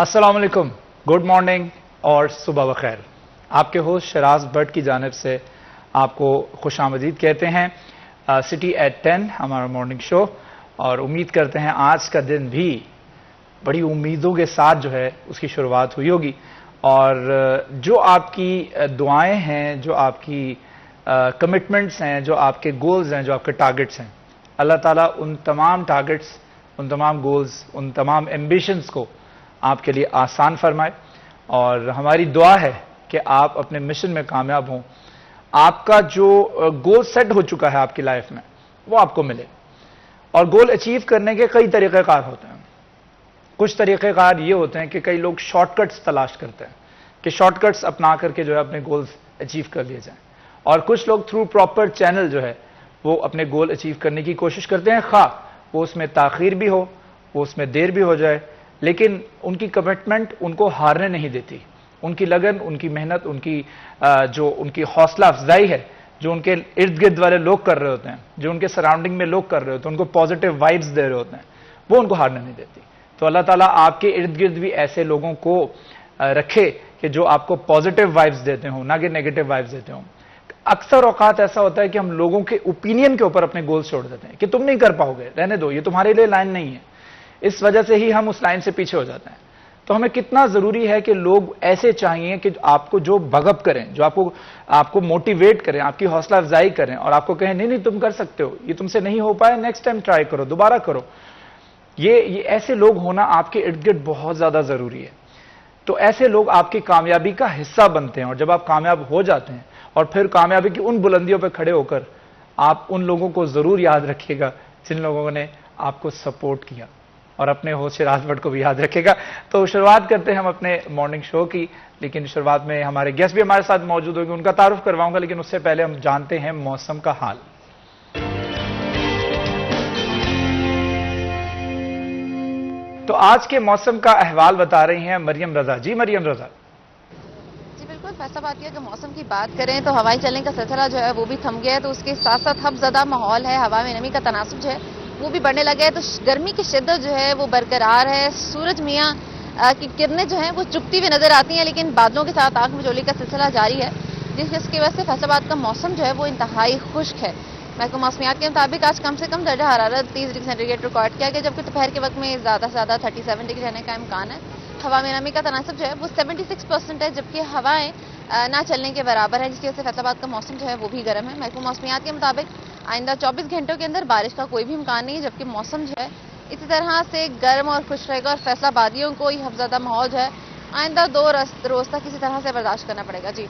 अस्सलाम वालेकुम, good morning और सुबह बखैर। आपके होस्ट शराज भट्ट की जानिब से आपको खुशामदीद कहते हैं सिटी एट 10 हमारा मॉर्निंग शो, और उम्मीद करते हैं आज का दिन भी बड़ी उम्मीदों के साथ जो है उसकी शुरुआत हुई होगी। और जो आपकी दुआएं हैं, जो आपकी कमिटमेंट्स हैं, जो आपके गोल्स हैं, जो आपके टारगेट्स हैं, अल्लाह ताला उन तमाम टारगेट्स, उन तमाम गोल्स, उन तमाम एम्बिशंस को आपके लिए आसान फरमाए। और हमारी दुआ है कि आप अपने मिशन में कामयाब हों, आपका जो गोल सेट हो चुका है आपकी लाइफ में वो आपको मिले। और गोल अचीव करने के कई तरीक़ेकार होते हैं। कुछ तरीक़ेकार ये होते हैं कि कई लोग शॉर्टकट्स तलाश करते हैं कि शॉर्टकट्स अपना करके जो है अपने गोल्स अचीव कर लिए जाएं, और कुछ लोग थ्रू प्रॉपर चैनल जो है वो अपने गोल अचीव करने की कोशिश करते हैं, खा वो उसमें ताख़ीर भी हो, वो उसमें देर भी हो जाए, लेकिन उनकी कमिटमेंट उनको हारने नहीं देती। उनकी लगन, उनकी मेहनत, जो उनकी हौसला अफजाई है, जो उनके इर्द गिर्द वाले लोग कर रहे होते हैं, जो उनके सराउंडिंग में लोग कर रहे होते हैं, उनको पॉजिटिव वाइब्स दे रहे होते हैं, वो उनको हारने नहीं देती। तो अल्लाह ताला आपके इर्द गिर्द भी ऐसे लोगों को रखे कि जो आपको पॉजिटिव वाइब्स देते हों, ना कि नेगेटिव वाइब्स देते हों। अक्सर औकात ऐसा होता है कि हम लोगों के ओपिनियन के ऊपर अपने गोल्स छोड़ देते हैं कि तुम नहीं कर पाओगे, रहने दो, ये तुम्हारे लिए लाइन नहीं है। इस वजह से ही हम उस लाइन से पीछे हो जाते हैं। तो हमें कितना जरूरी है कि लोग ऐसे चाहिए कि आपको जो भगअप करें, जो आपको मोटिवेट करें, आपकी हौसला अफजाई करें, और आपको कहें नहीं नहीं तुम कर सकते हो, ये तुमसे नहीं हो पाया, नेक्स्ट टाइम ट्राई करो, दोबारा करो। ये ऐसे लोग होना आपके इर्द गिर्द बहुत ज्यादा जरूरी है। तो ऐसे लोग आपकी कामयाबी का हिस्सा बनते हैं, और जब आप कामयाब हो जाते हैं और फिर कामयाबी की उन बुलंदियों पर खड़े होकर आप उन लोगों को जरूर याद रखिएगा जिन लोगों ने आपको सपोर्ट किया, और अपने होस्ट शराज भट्ट को भी याद रखेगा। तो शुरुआत करते हैं हम अपने मॉर्निंग शो की, लेकिन शुरुआत में हमारे गेस्ट भी हमारे साथ मौजूद होंगे, उनका तारुफ करवाऊंगा, लेकिन उससे पहले हम जानते हैं मौसम का हाल। तो आज के मौसम का अहवाल बता रही हैं मरियम रजा। जी मरियम रजा। जी बिल्कुल, फैसलाबाद के अगर मौसम की बात करें तो हवाई चलने का सिलसिला जो है वो भी थम गया है। तो उसके साथ साथ हबज़दा माहौल है, हवा में नमी का तनासुब जो है वो भी बढ़ने लगा है। तो गर्मी की शिद्दत जो है वो बरकरार है। सूरज मियाँ की किरणें जो हैं वो चुभती हुई नजर आती हैं, लेकिन बादलों के साथ आंख मिचौली का सिलसिला जारी है, जिसकी वजह से फैसलाबाद का मौसम जो है वो इंतहाई खुश्क है। महकमा मौसमियात के मुताबिक आज कम से कम दर्जा हरारत 30 डिग्री सेंटीग्रेड रिकॉर्ड किया गया, जबकि दोपहर के वक्त में ज़्यादा से ज़्यादा 37 डिग्री रहने का इम्कान है। हवा में नमी का तनासब जो है वो 76% है, जबकि हवाएं ना चलने के बराबर है, जिसकी वजह से फैसलाबाद का मौसम जो है वो भी गर्म है। महकमा मौसमियात के मुताबिक आइंदा 24 घंटों के अंदर बारिश का कोई भी इम्कान नहीं है, जबकि मौसम जो है इसी तरह से गर्म और खुश रहेगा, और फैसलाबादियों को ये हफ्ज़दा माहौल जो है आइंदा 2 रोज तक किसी तरह से बर्दाश्त करना पड़ेगा। जी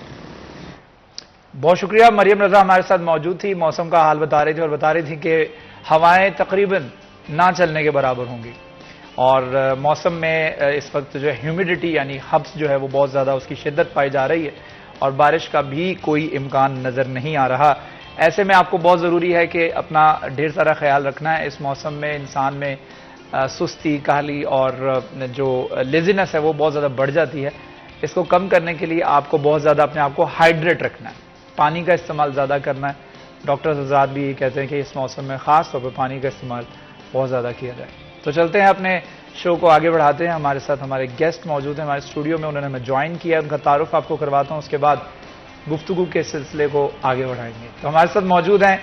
बहुत शुक्रिया। मरियम रजा हमारे साथ मौजूद थी, मौसम का हाल बता रही थी, और बता रही थी कि हवाएं तकरीबन ना चलने के बराबर होंगी, और मौसम में इस वक्त जो है ह्यूमिडिटी यानी हब्स जो है वो बहुत ज़्यादा उसकी शिद्दत पाई जा रही है, और बारिश का भी कोई इम्कान नज़र नहीं आ रहा। ऐसे में आपको बहुत ज़रूरी है कि अपना ढेर सारा ख्याल रखना है। इस मौसम में इंसान में सुस्ती, काहली और जो लेजीनेस है वो बहुत ज़्यादा बढ़ जाती है। इसको कम करने के लिए आपको बहुत ज़्यादा अपने आप को हाइड्रेट रखना है, पानी का इस्तेमाल ज़्यादा करना है। डॉक्टर्स हज़रात भी ये कहते हैं कि इस मौसम में ख़ास तौर पर पानी का इस्तेमाल बहुत ज़्यादा किया जाए। तो चलते हैं अपने शो को आगे बढ़ाते हैं। हमारे साथ हमारे गेस्ट मौजूद हैं हमारे स्टूडियो में, उन्होंने हमें ज्वाइन किया है, उनका तारुफ आपको करवाता हूँ, उसके बाद गुफ्तगू के सिलसिले को आगे बढ़ाएंगे। तो हमारे साथ मौजूद हैं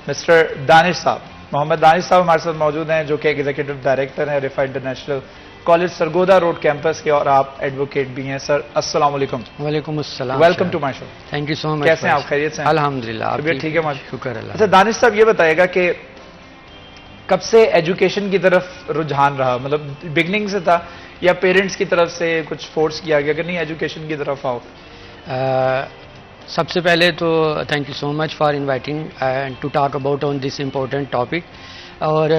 मिस्टर दानिश साहब, मोहम्मद दानिश साहब हमारे साथ मौजूद हैं, जो कि एग्जीक्यूटिव डायरेक्टर हैं Riphah international college Sargodha road campus के, और आप एडवोकेट भी हैं। सर अस्सलाम वालेकुम। वालेकुम अस्सलाम। Welcome to my show. Thank you so much. कैसे हैं आप? खैरियत से? अल्हम्दुलिल्लाह। तबीयत ठीक है? माशा शुक्र अल्लाह। अच्छा दानिश साहब ये बताइएगा कि कब से एजुकेशन की तरफ रुझान रहा, मतलब बिगनिंग से था या पेरेंट्स की तरफ से कुछ फोर्स किया गया कि नहीं एजुकेशन की तरफ आओ? सबसे पहले तो thank you so much for inviting and to talk about on this important topic. और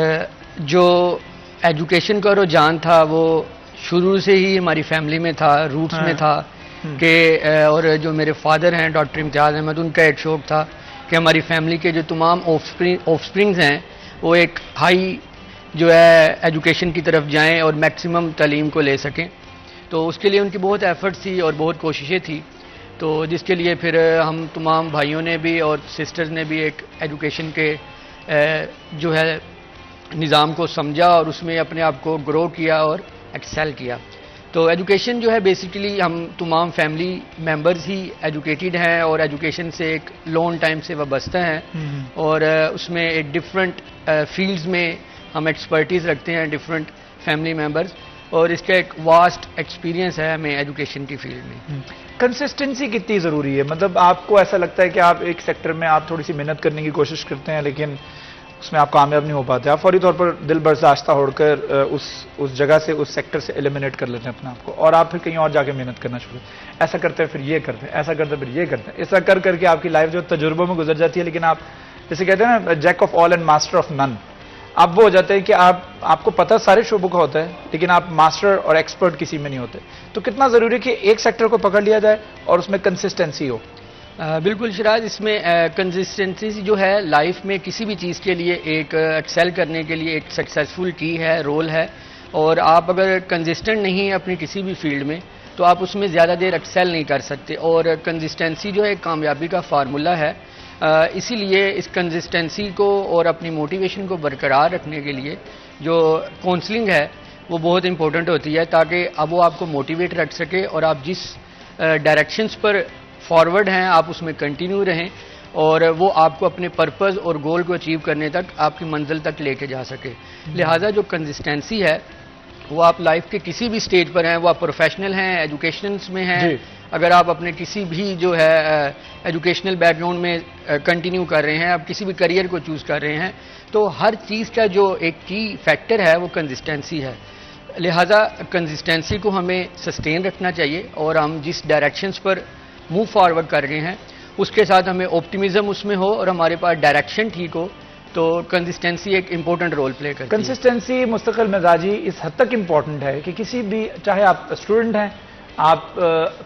जो एजुकेशन का रुझान था वो शुरू से ही हमारी फैमिली में था, रूट्स में था कि और जो मेरे फादर हैं डॉक्टर इम्तियाज़ अहमद, उनका एक शौक़ था कि हमारी फैमिली के जो तमाम ऑफस्प्रिंग्स हैं वो एक हाई जो है एजुकेशन की तरफ जाएं और मैक्सिमम तालीम को ले सकें। तो उसके लिए उनकी बहुत एफर्ट्स थी और बहुत कोशिशें थी, तो जिसके लिए फिर हम तमाम भाइयों ने भी और सिस्टर्स ने भी एक एजुकेशन के जो है निज़ाम को समझा और उसमें अपने आप को ग्रो किया और एक्सेल किया। तो एजुकेशन जो है बेसिकली हम तमाम फैमिली मेंबर्स ही एजुकेटेड हैं और एजुकेशन से एक लॉन्ग टाइम से वाबस्ता हैं और उसमें एक डिफरेंट फील्ड्स में हम एक्सपर्टीज़ रखते हैं डिफरेंट फैमिली मेंबर्स और इसका एक वास्ट एक्सपीरियंस है हमें एजुकेशन की फील्ड में। कंसिस्टेंसी कितनी ज़रूरी है? मतलब आपको ऐसा लगता है कि आप एक सेक्टर में आप थोड़ी सी मेहनत करने की कोशिश करते हैं लेकिन उसमें आप कामयाब नहीं हो पाते, आप फौरी तौर पर दिल बर्दाश्ता होकर उस जगह से उस सेक्टर से एलिमिनेट कर लेते हैं अपने आप को और आप फिर कहीं और जाके मेहनत करना शुरू, ऐसा करते हैं फिर ये करते हैं, ऐसा करते हैं फिर ये करते हैं, ऐसा कर करके आपकी लाइफ जो तजुर्बों में गुजर जाती है लेकिन आप जैसे कहते हैं ना jack of all and master of none, आप वो हो जाते हैं कि आपको पता सारे शोबों का होता है लेकिन आप मास्टर और एक्सपर्ट किसी में नहीं होते। तो कितना ज़रूरी है कि एक सेक्टर को पकड़ लिया जाए और उसमें कंसिस्टेंसी हो? बिल्कुल शिराज, इसमें कंसिस्टेंसी जो है लाइफ में किसी भी चीज़ के लिए एक एक्सेल करने के लिए एक सक्सेसफुल की है, रोल है और आप अगर कंसिस्टेंट नहीं है अपनी किसी भी फील्ड में तो आप उसमें ज़्यादा देर एक्सेल नहीं कर सकते और कंसिस्टेंसी जो है कामयाबी का फार्मूला है। इसीलिए इस कंसिस्टेंसी को और अपनी मोटिवेशन को बरकरार रखने के लिए जो काउंसलिंग है वो बहुत इंपॉर्टेंट होती है ताकि अब वो आपको मोटिवेट रख सके और आप जिस डायरेक्शंस पर फॉरवर्ड हैं आप उसमें कंटिन्यू रहें और वो आपको अपने पर्पस और गोल को अचीव करने तक आपकी मंजिल तक लेके जा सके। लिहाजा जो कंसिस्टेंसी है वो आप लाइफ के किसी भी स्टेज पर हैं, वो आप प्रोफेशनल हैं, एजुकेशंस में हैं, अगर आप अपने किसी भी जो है एजुकेशनल बैकग्राउंड में कंटिन्यू कर रहे हैं, आप किसी भी करियर को चूज़ कर रहे हैं, तो हर चीज़ का जो एक की फैक्टर है वो कंसिस्टेंसी है। लिहाजा कंसिस्टेंसी को हमें सस्टेन रखना चाहिए और हम जिस डायरेक्शंस पर मूव फॉरवर्ड कर रहे हैं उसके साथ हमें ऑप्टिमिज्म उसमें हो और हमारे पास डायरेक्शन ठीक हो, तो कंसिस्टेंसी एक इंपॉर्टेंट रोल प्ले करती है। कंसिस्टेंसी मुस्तकिल मिजाजी इस हद तक इंपॉर्टेंट है कि किसी भी, चाहे आप स्टूडेंट हैं, आप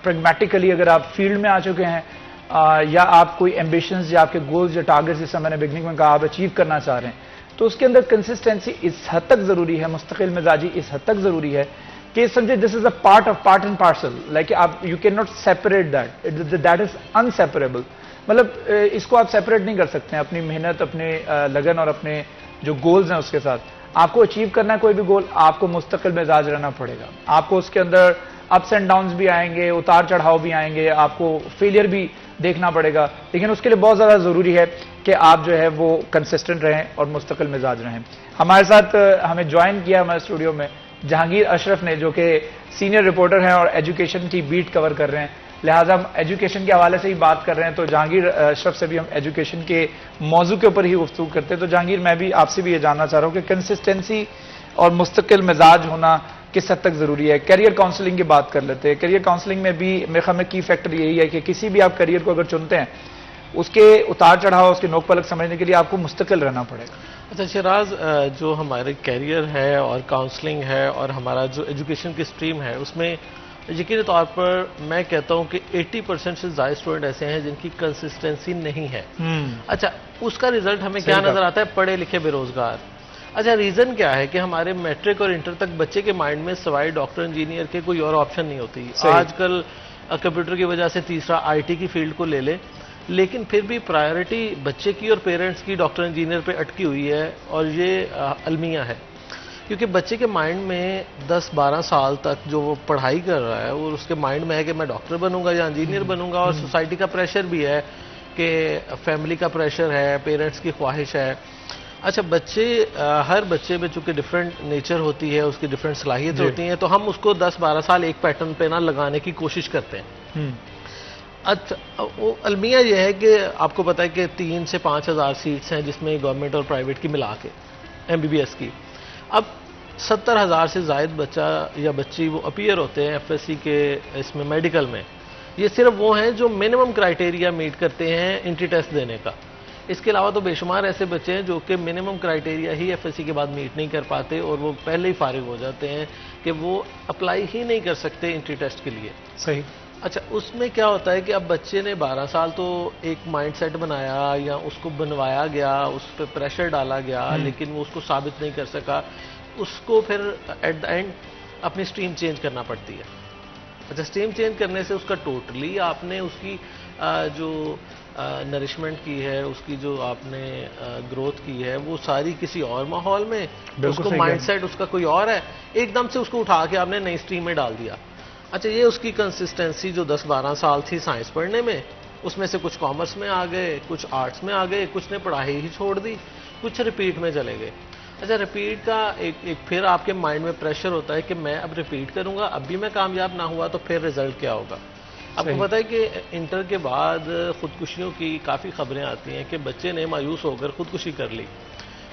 प्रैग्मेटिकली अगर आप फील्ड में आ चुके हैं या आप कोई एम्बिशंस या आपके गोल्स या टारगेट्स जैसा मैंने बिगनिंग में कहा आप अचीव करना चाह रहे हैं, तो उसके अंदर कंसिस्टेंसी इस हद तक जरूरी है, मुस्तकिल मिजाजी इस हद तक जरूरी है कि समझे this is a part and parcel, like आप you can not separate that is unseparable. मतलब इसको आप सेपरेट नहीं कर सकते हैं, अपनी मेहनत, अपने लगन और अपने जो गोल्स हैं उसके साथ। आपको अचीव करना है कोई भी गोल, आपको मुस्तकिल मिजाज रहना पड़ेगा, आपको उसके अंदर अप्स एंड डाउन्स भी आएंगे, उतार चढ़ाव भी आएंगे, आपको फेलियर भी देखना पड़ेगा, लेकिन उसके लिए बहुत ज़्यादा ज़रूरी है कि आप जो है वो कंसिस्टेंट रहें और मुस्तकिल मिजाज रहें। हमारे साथ हमें ज्वाइन किया हमारे स्टूडियो में जहांगीर अशरफ ने, जो कि सीनियर रिपोर्टर हैं और एजुकेशन की बीट कवर कर रहे हैं, लिहाजा हम एजुकेशन के हवाले से ही बात कर रहे हैं, तो जहांगीर अशरफ से भी हम एजुकेशन के मौजू के ऊपर ही गुफ्तगू करते हैं। तो जहांगीर, मैं भी आपसे भी ये जानना चाह रहा हूँ कि कंसिस्टेंसी और मुस्तकिल मिजाज होना किस हद तक जरूरी है। करियर काउंसलिंग की बात कर लेते हैं। करियर काउंसलिंग में भी मेरे ख्याल में की फैक्टर यही है कि किसी भी आप करियर को अगर चुनते हैं उसके उतार चढ़ाव, उसके नोक पलक समझने के लिए आपको मुस्तकिल रहना पड़ेगा। अच्छा शिराज, जो हमारे कैरियर है और काउंसलिंग है और हमारा जो एजुकेशन की स्ट्रीम है उसमें यकीनी तौर पर मैं कहता हूं कि 80% से ज़्यादा स्टूडेंट ऐसे हैं जिनकी कंसिस्टेंसी नहीं है। अच्छा, उसका रिजल्ट हमें क्या नजर आता है? पढ़े लिखे बेरोजगार। अच्छा, रीजन क्या है कि हमारे मैट्रिक और इंटर तक बच्चे के माइंड में सवाई डॉक्टर इंजीनियर के कोई और ऑप्शन नहीं होती। आजकल कंप्यूटर की वजह से तीसरा आईटी की फील्ड को ले ले, लेकिन फिर भी प्रायोरिटी बच्चे की और पेरेंट्स की डॉक्टर इंजीनियर पे अटकी हुई है और ये अलमिया है, क्योंकि बच्चे के माइंड में 10-12 साल तक जो वो पढ़ाई कर रहा है वो उसके माइंड में है कि मैं डॉक्टर बनूंगा या इंजीनियर बनूंगा, और सोसाइटी का प्रेशर भी है कि फैमिली का प्रेशर है, पेरेंट्स की ख्वाहिश है। अच्छा, हर बच्चे में चूंकि डिफरेंट नेचर होती है, उसकी डिफरेंट सलाहियत होती हैं, तो हम उसको 10-12 साल एक पैटर्न पे ना लगाने की कोशिश करते हैं। अच्छा, वो अलमिया ये है कि आपको पता है कि 3 से 5 हज़ार सीट्स हैं जिसमें गवर्नमेंट और प्राइवेट की मिला के MBBS की। अब 70,000 से ज़ायद बच्चा या बच्ची वो अपीयर होते हैं FSC के इसमें मेडिकल में। ये सिर्फ वो हैं जो मिनिमम क्राइटेरिया मीट करते हैं एंट्री टेस्ट देने का। इसके अलावा तो बेशुमार ऐसे बच्चे हैं जो कि मिनिमम क्राइटेरिया ही FSC के बाद मीट नहीं कर पाते और वो पहले ही फारिग हो जाते हैं कि वो अप्लाई ही नहीं कर सकते एंट्री टेस्ट के लिए। सही। अच्छा, उसमें क्या होता है कि अब बच्चे ने 12 साल तो एक माइंडसेट बनाया या उसको बनवाया गया, उस पर प्रेशर डाला गया, लेकिन वो उसको साबित नहीं कर सका, उसको फिर एट द एंड अपनी स्ट्रीम चेंज करना पड़ती है। अच्छा, स्ट्रीम चेंज करने से उसका टोटली आपने उसकी जो नरिशमेंट की है, उसकी जो आपने ग्रोथ की है, वो सारी किसी और माहौल में, उसको माइंडसेट उसका कोई और है, एकदम से उसको उठा के आपने नई स्ट्रीम में डाल दिया। अच्छा, ये उसकी कंसिस्टेंसी जो 10-12 साल थी साइंस पढ़ने में, उसमें से कुछ कॉमर्स में आ गए, कुछ आर्ट्स में आ गए, कुछ ने पढ़ाई ही छोड़ दी, कुछ रिपीट में चले गए। अच्छा, रिपीट का एक फिर आपके माइंड में प्रेशर होता है कि मैं अब रिपीट करूंगा, अब भी मैं कामयाब ना हुआ तो फिर रिजल्ट क्या होगा। आपको पता है कि इंटर के बाद खुदकुशियों की काफ़ी खबरें आती हैं कि बच्चे ने मायूस होकर खुदकुशी कर ली।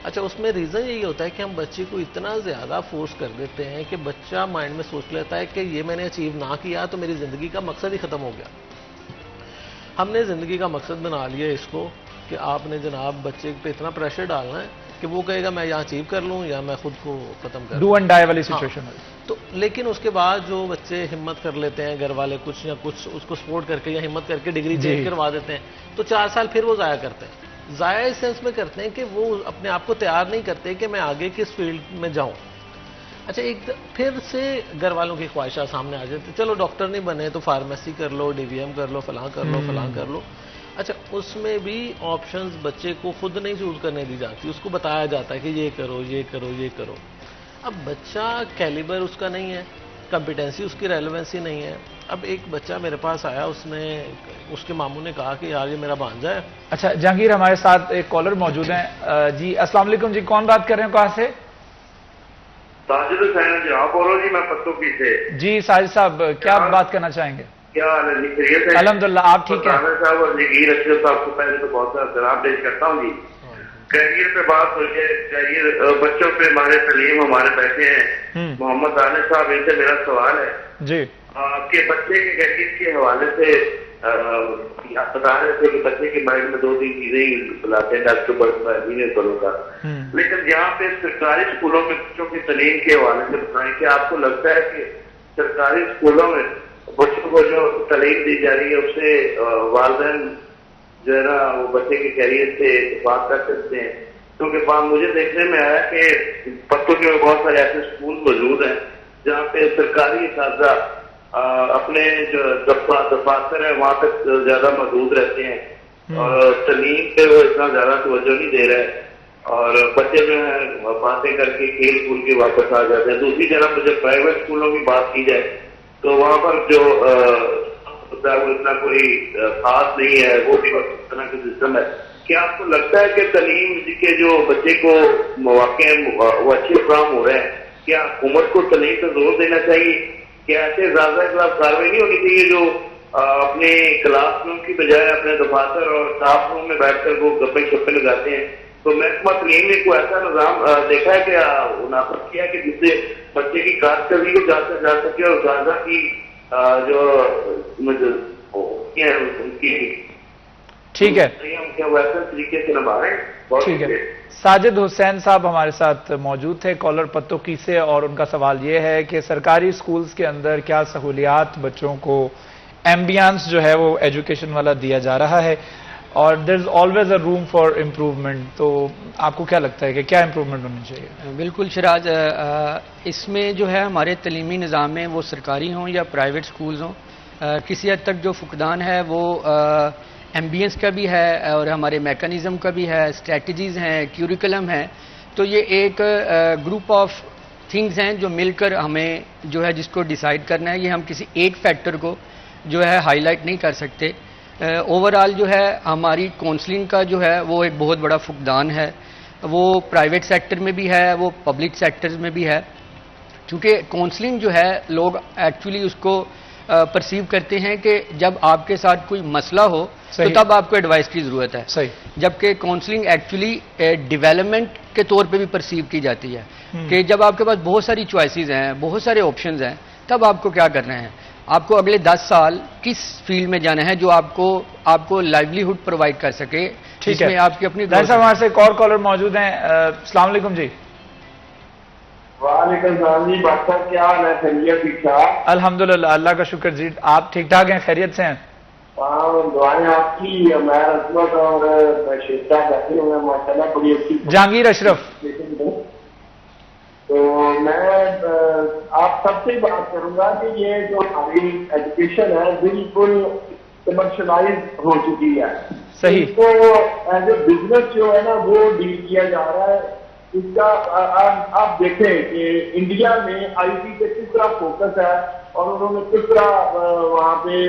अच्छा, उसमें रीज़न यही होता है कि हम बच्चे को इतना ज़्यादा फोर्स कर देते हैं कि बच्चा माइंड में सोच लेता है कि ये मैंने अचीव ना किया तो मेरी ज़िंदगी का मकसद ही ख़त्म हो गया। हमने ज़िंदगी का मकसद बना लिया इसको कि आपने जनाब बच्चे पे इतना प्रेशर डालना है कि वो कहेगा मैं यहाँ अचीव कर लूँ या मैं खुद को ख़त्म कर लूँ, डू एंड डाई वाली सिचुएशन है। तो लेकिन उसके बाद जो बच्चे हिम्मत कर लेते हैं, घर वाले कुछ या कुछ उसको सपोर्ट करके या हिम्मत करके डिग्री चेंज करवा देते हैं, तो 4 साल फिर वो ज़ाया करते हैं। ज़ाया इस सेंस में करते हैं कि वो अपने आप को तैयार नहीं करते कि मैं आगे किस फील्ड में जाऊँ। अच्छा, एक फिर से घर वालों की ख्वाहिशा सामने आ जाती, चलो डॉक्टर नहीं बने तो फार्मेसी कर लो, DVM कर लो, फलां कर लो, फलां कर लो। अच्छा, उसमें भी ऑप्शंस बच्चे को खुद नहीं चूज करने दी जाती, उसको बताया जाता है कि ये करो, ये करो, ये करो। अब बच्चा कैलिबर उसका नहीं है, कॉम्पिटेंसी उसकी रेलेवेंसी नहीं है। अब एक बच्चा मेरे पास आया, उसके मामू ने कहा कि यार ये मेरा भांजा है। अच्छा जहांगीर, हमारे साथ एक कॉलर मौजूद हैं जी। अस्सलाम वालेकुम जी, कौन बात कर रहे हैं, कहाँ से? साजिद हुसैन जी, आप बोल रहे हो जी? मैं पत्तोकी से। जी साजिद साहब, क्या बात करना चाहेंगे? क्या हाल है जी? खैरियत है? अल्हम्दुलिल्लाह, आप ठीक है? साहब और जगीर अशरफ साहब को पहले तो बहुत सारा सलाम पेश करता हूँ जी। कैरियर पे बात हो जाए, कैरियर बच्चों पे हमारे तलीम हमारे बैठे हैं मोहम्मद आने साहब, इनसे मेरा सवाल है जी कि बच्चे के कैरियर के हवाले से आप बता रहे थे कि बच्चे के माइंड में 2-3 चीजें ही बुलाते हैं, डॉक्टर इंजीनियर बनूंगा, लेकिन यहाँ पे सरकारी स्कूलों में बच्चों की तलीम के हवाले से बताएं कि आपको लगता है कि सरकारी स्कूलों में बच्चों को जो तलीम दी जा रही है उससे वालिदैन जो है ना वो बच्चे के कैरियर से बात कर सकते हैं? क्योंकि मुझे देखने में आया कि पत्तों में बहुत सारे ऐसे स्कूल मौजूद हैं जहाँ पे सरकारी असातिज़ा अपने जो दफातर है वहां तक ज्यादा मौजूद रहते हैं और तलीम पे वो इतना ज्यादा तवज्जो नहीं दे रहे हैं और बच्चे जो है बातें करके खेल कूद के वापस आ जाते हैं। दूसरी तरफ जब प्राइवेट स्कूलों की बात की जाए तो वहां पर जो वो इतना कोई खास नहीं है, वो भी इस तरह का सिस्टम है। क्या आपको लगता है कि तलीम के जो बच्चे को मौके वो अच्छे काम हो रहे हैं, क्या हुकूमत को तलीम पर जोर देना चाहिए? क्या ऐसे ज्यादा खिलाफ कार्रवाई नहीं होनी चाहिए जो अपने क्लासरूम की बजाय अपने दफातर और स्टाफ रूम में बैठकर वो गप्पे शप्पे लगाते हैं? तो महकमा तलीम ने कोई ऐसा निजाम देखा है कि नाफिज किया कि जिससे बच्चे की कारकर्दगी को जांचा जा सके और गाजा की जो उनकी ठीक है, क्या वैसे तरीके से निभा रहे हैं? ठीक है। साजिद हुसैन साहब हमारे साथ मौजूद थे, कॉलर पत्तोकी से, और उनका सवाल ये है कि सरकारी स्कूल्स के अंदर क्या सहूलियात बच्चों को, एम्बियंस जो है वो एजुकेशन वाला दिया जा रहा है और there is always a room for improvement, तो आपको क्या लगता है कि क्या इम्प्रूवमेंट होनी चाहिए? बिल्कुल शराज, इसमें जो है हमारे तलीमी निज़ाम में वो सरकारी हों या प्राइवेट स्कूल्स हों, किसी हद तक जो फुकदान है वो एम्बियंस का भी है और हमारे मैकेनिज़्म का भी है, स्ट्रेटजीज़ हैं, क्यूरिकुलम है। तो ये एक ग्रुप ऑफ थिंग्स हैं जो मिलकर हमें जो है जिसको डिसाइड करना है। ये हम किसी एक फैक्टर को जो है हाईलाइट नहीं कर सकते। ओवरऑल जो है हमारी काउंसलिंग का जो है वो एक बहुत बड़ा फुकदान है, वो प्राइवेट सेक्टर में भी है, वो पब्लिक सेक्टर्स में भी है, क्योंकि काउंसलिंग जो है लोग एक्चुअली उसको परसीव करते हैं कि जब आपके साथ कोई मसला हो तो तब आपको एडवाइस की ज़रूरत है, सही, जबकि काउंसलिंग एक्चुअली डेवलपमेंट के तौर पे भी परसीव की जाती है कि जब आपके पास बहुत सारी चॉइसेस हैं, बहुत सारे ऑप्शंस हैं, तब आपको क्या करना है, आपको अगले 10 साल किस फील्ड में जाना है जो आपको लाइवलीहुड प्रोवाइड कर सके, जिसमें आपकी अपनी। हमारे से एक और कॉलर मौजूद हैं। अस्सलाम वालेकुम जी। वालेकुम सलाम जी, बादशाह क्या हाल है? खैरियत ठीक ठाक? अल्हम्दुलिल्लाह, अल्लाह का शुक्र जी, आप ठीक ठाक हैं, खैरियत से हैं? दुआएं आपकी। मैं अजमत और शिफ्ता बैठे हुए हैं माशाल्लाह, बड़ी अच्छी। जहांगीर अशरफ। तो मैं आप सबसे बात करूंगा कि ये जो हमारी एजुकेशन है बिल्कुल कमर्शलाइज हो चुकी है। सही। इसको एज ए बिजनेस जो है ना वो डील किया जा रहा है। इसका आप देखें कि इंडिया में आईटी पे किस तरह फोकस है और उन्होंने किस तरह वहां पे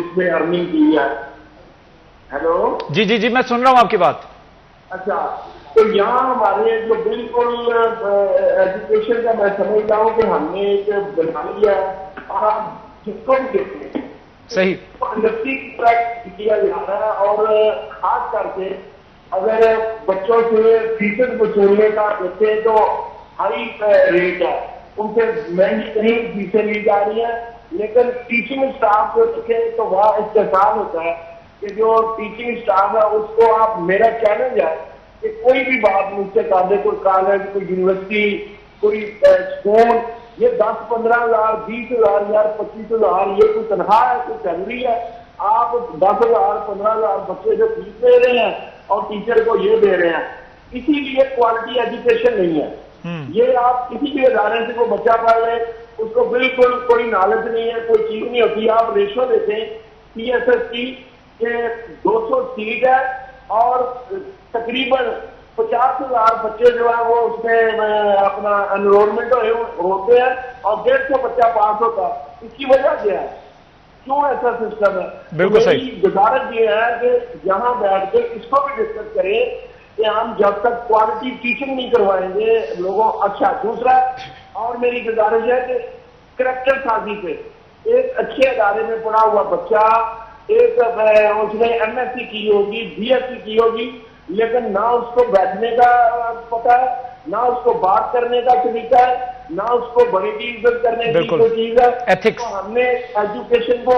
इसमें अर्निंग की है। हेलो जी जी जी, मैं सुन रहा हूं आपकी बात। अच्छा, तो यहाँ हमारे जो बिल्कुल एजुकेशन का मैं समझता हूँ कि हमने एक बना लिया और आप जिसको भी देखते हैं सही। इंडस्ट्री की तरह किया जा रहा है और खास करके अगर बच्चों से फीस वसूलने का देखें तो हाई रेट है, उनसे महंगी कहीं फीसें ली जा रही है, लेकिन टीचिंग स्टाफ को देखें तो वहाँ इस्तेमाल होता है कि जो टीचिंग स्टाफ है उसको आप, मेरा चैलेंज है कि कोई भी बात मुझसे कर दे, कोई कॉलेज, कोई यूनिवर्सिटी, कोई स्कूल, ये 10-15 हजार, 20,000 यार 25,000 ये कोई तनख्वाह है, कोई सैलरी है। आप 10,000, 15,000 बच्चे जो फीस दे रहे हैं और टीचर को ये दे रहे हैं, इसीलिए क्वालिटी एजुकेशन नहीं है। ये आप किसी भी इदारे से कोई बच्चा पढ़ रहे, उसको बिल्कुल कोई नॉलेज नहीं है, कोई चीज नहीं होती। आप रेशो देखें CSS की 200 सीट है और तकरीबन 50,000 बच्चे जो है वो उसमें अपना एनरोलमेंट होते हैं और 150 बच्चा पास होता है। इसकी वजह क्या है, क्यों ऐसा सिस्टम है? बिल्कुल सही। गुजारिश ये है कि यहाँ बैठ के इसको भी डिस्कस करें कि हम जब तक क्वालिटी टीचिंग नहीं करवाएंगे लोगों। अच्छा, दूसरा और मेरी गुजारिश है कि करैक्टर साजी पे, एक अच्छे अदारे में पढ़ा हुआ बच्चा, एक उसने MSc की होगी, BSc की होगी, लेकिन ना उसको बैठने का पता है, ना उसको बात करने का तरीका है, ना उसको बड़ी की इज्जत करने की कोई चीज है। एथिक्स। तो हमने एजुकेशन को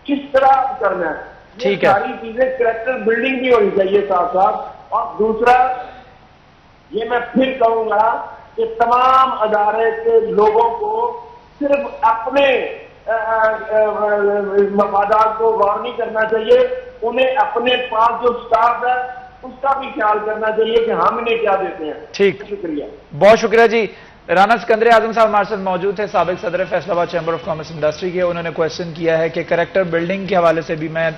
किस तरह करना है, ठीक है। सारी चीजें कैरेक्टर बिल्डिंग भी होनी चाहिए साथ साथ। और दूसरा ये मैं फिर कहूंगा कि तमाम अदारे के लोगों को सिर्फ अपने मफादात को गौर नहीं करना चाहिए, उन्हें अपने पास जो स्टाफ है उसका भी ख्याल करना चाहिए कि हम इन्हें क्या देते हैं। ठीक, शुक्रिया, बहुत शुक्रिया जी। राना सिकंदर आजम साहब हमारे साथ मौजूद थे, साबिक सदर Faisalabad chamber of commerce industry के। उन्होंने क्वेश्चन किया है कि कैरेक्टर बिल्डिंग के हवाले से भी मैं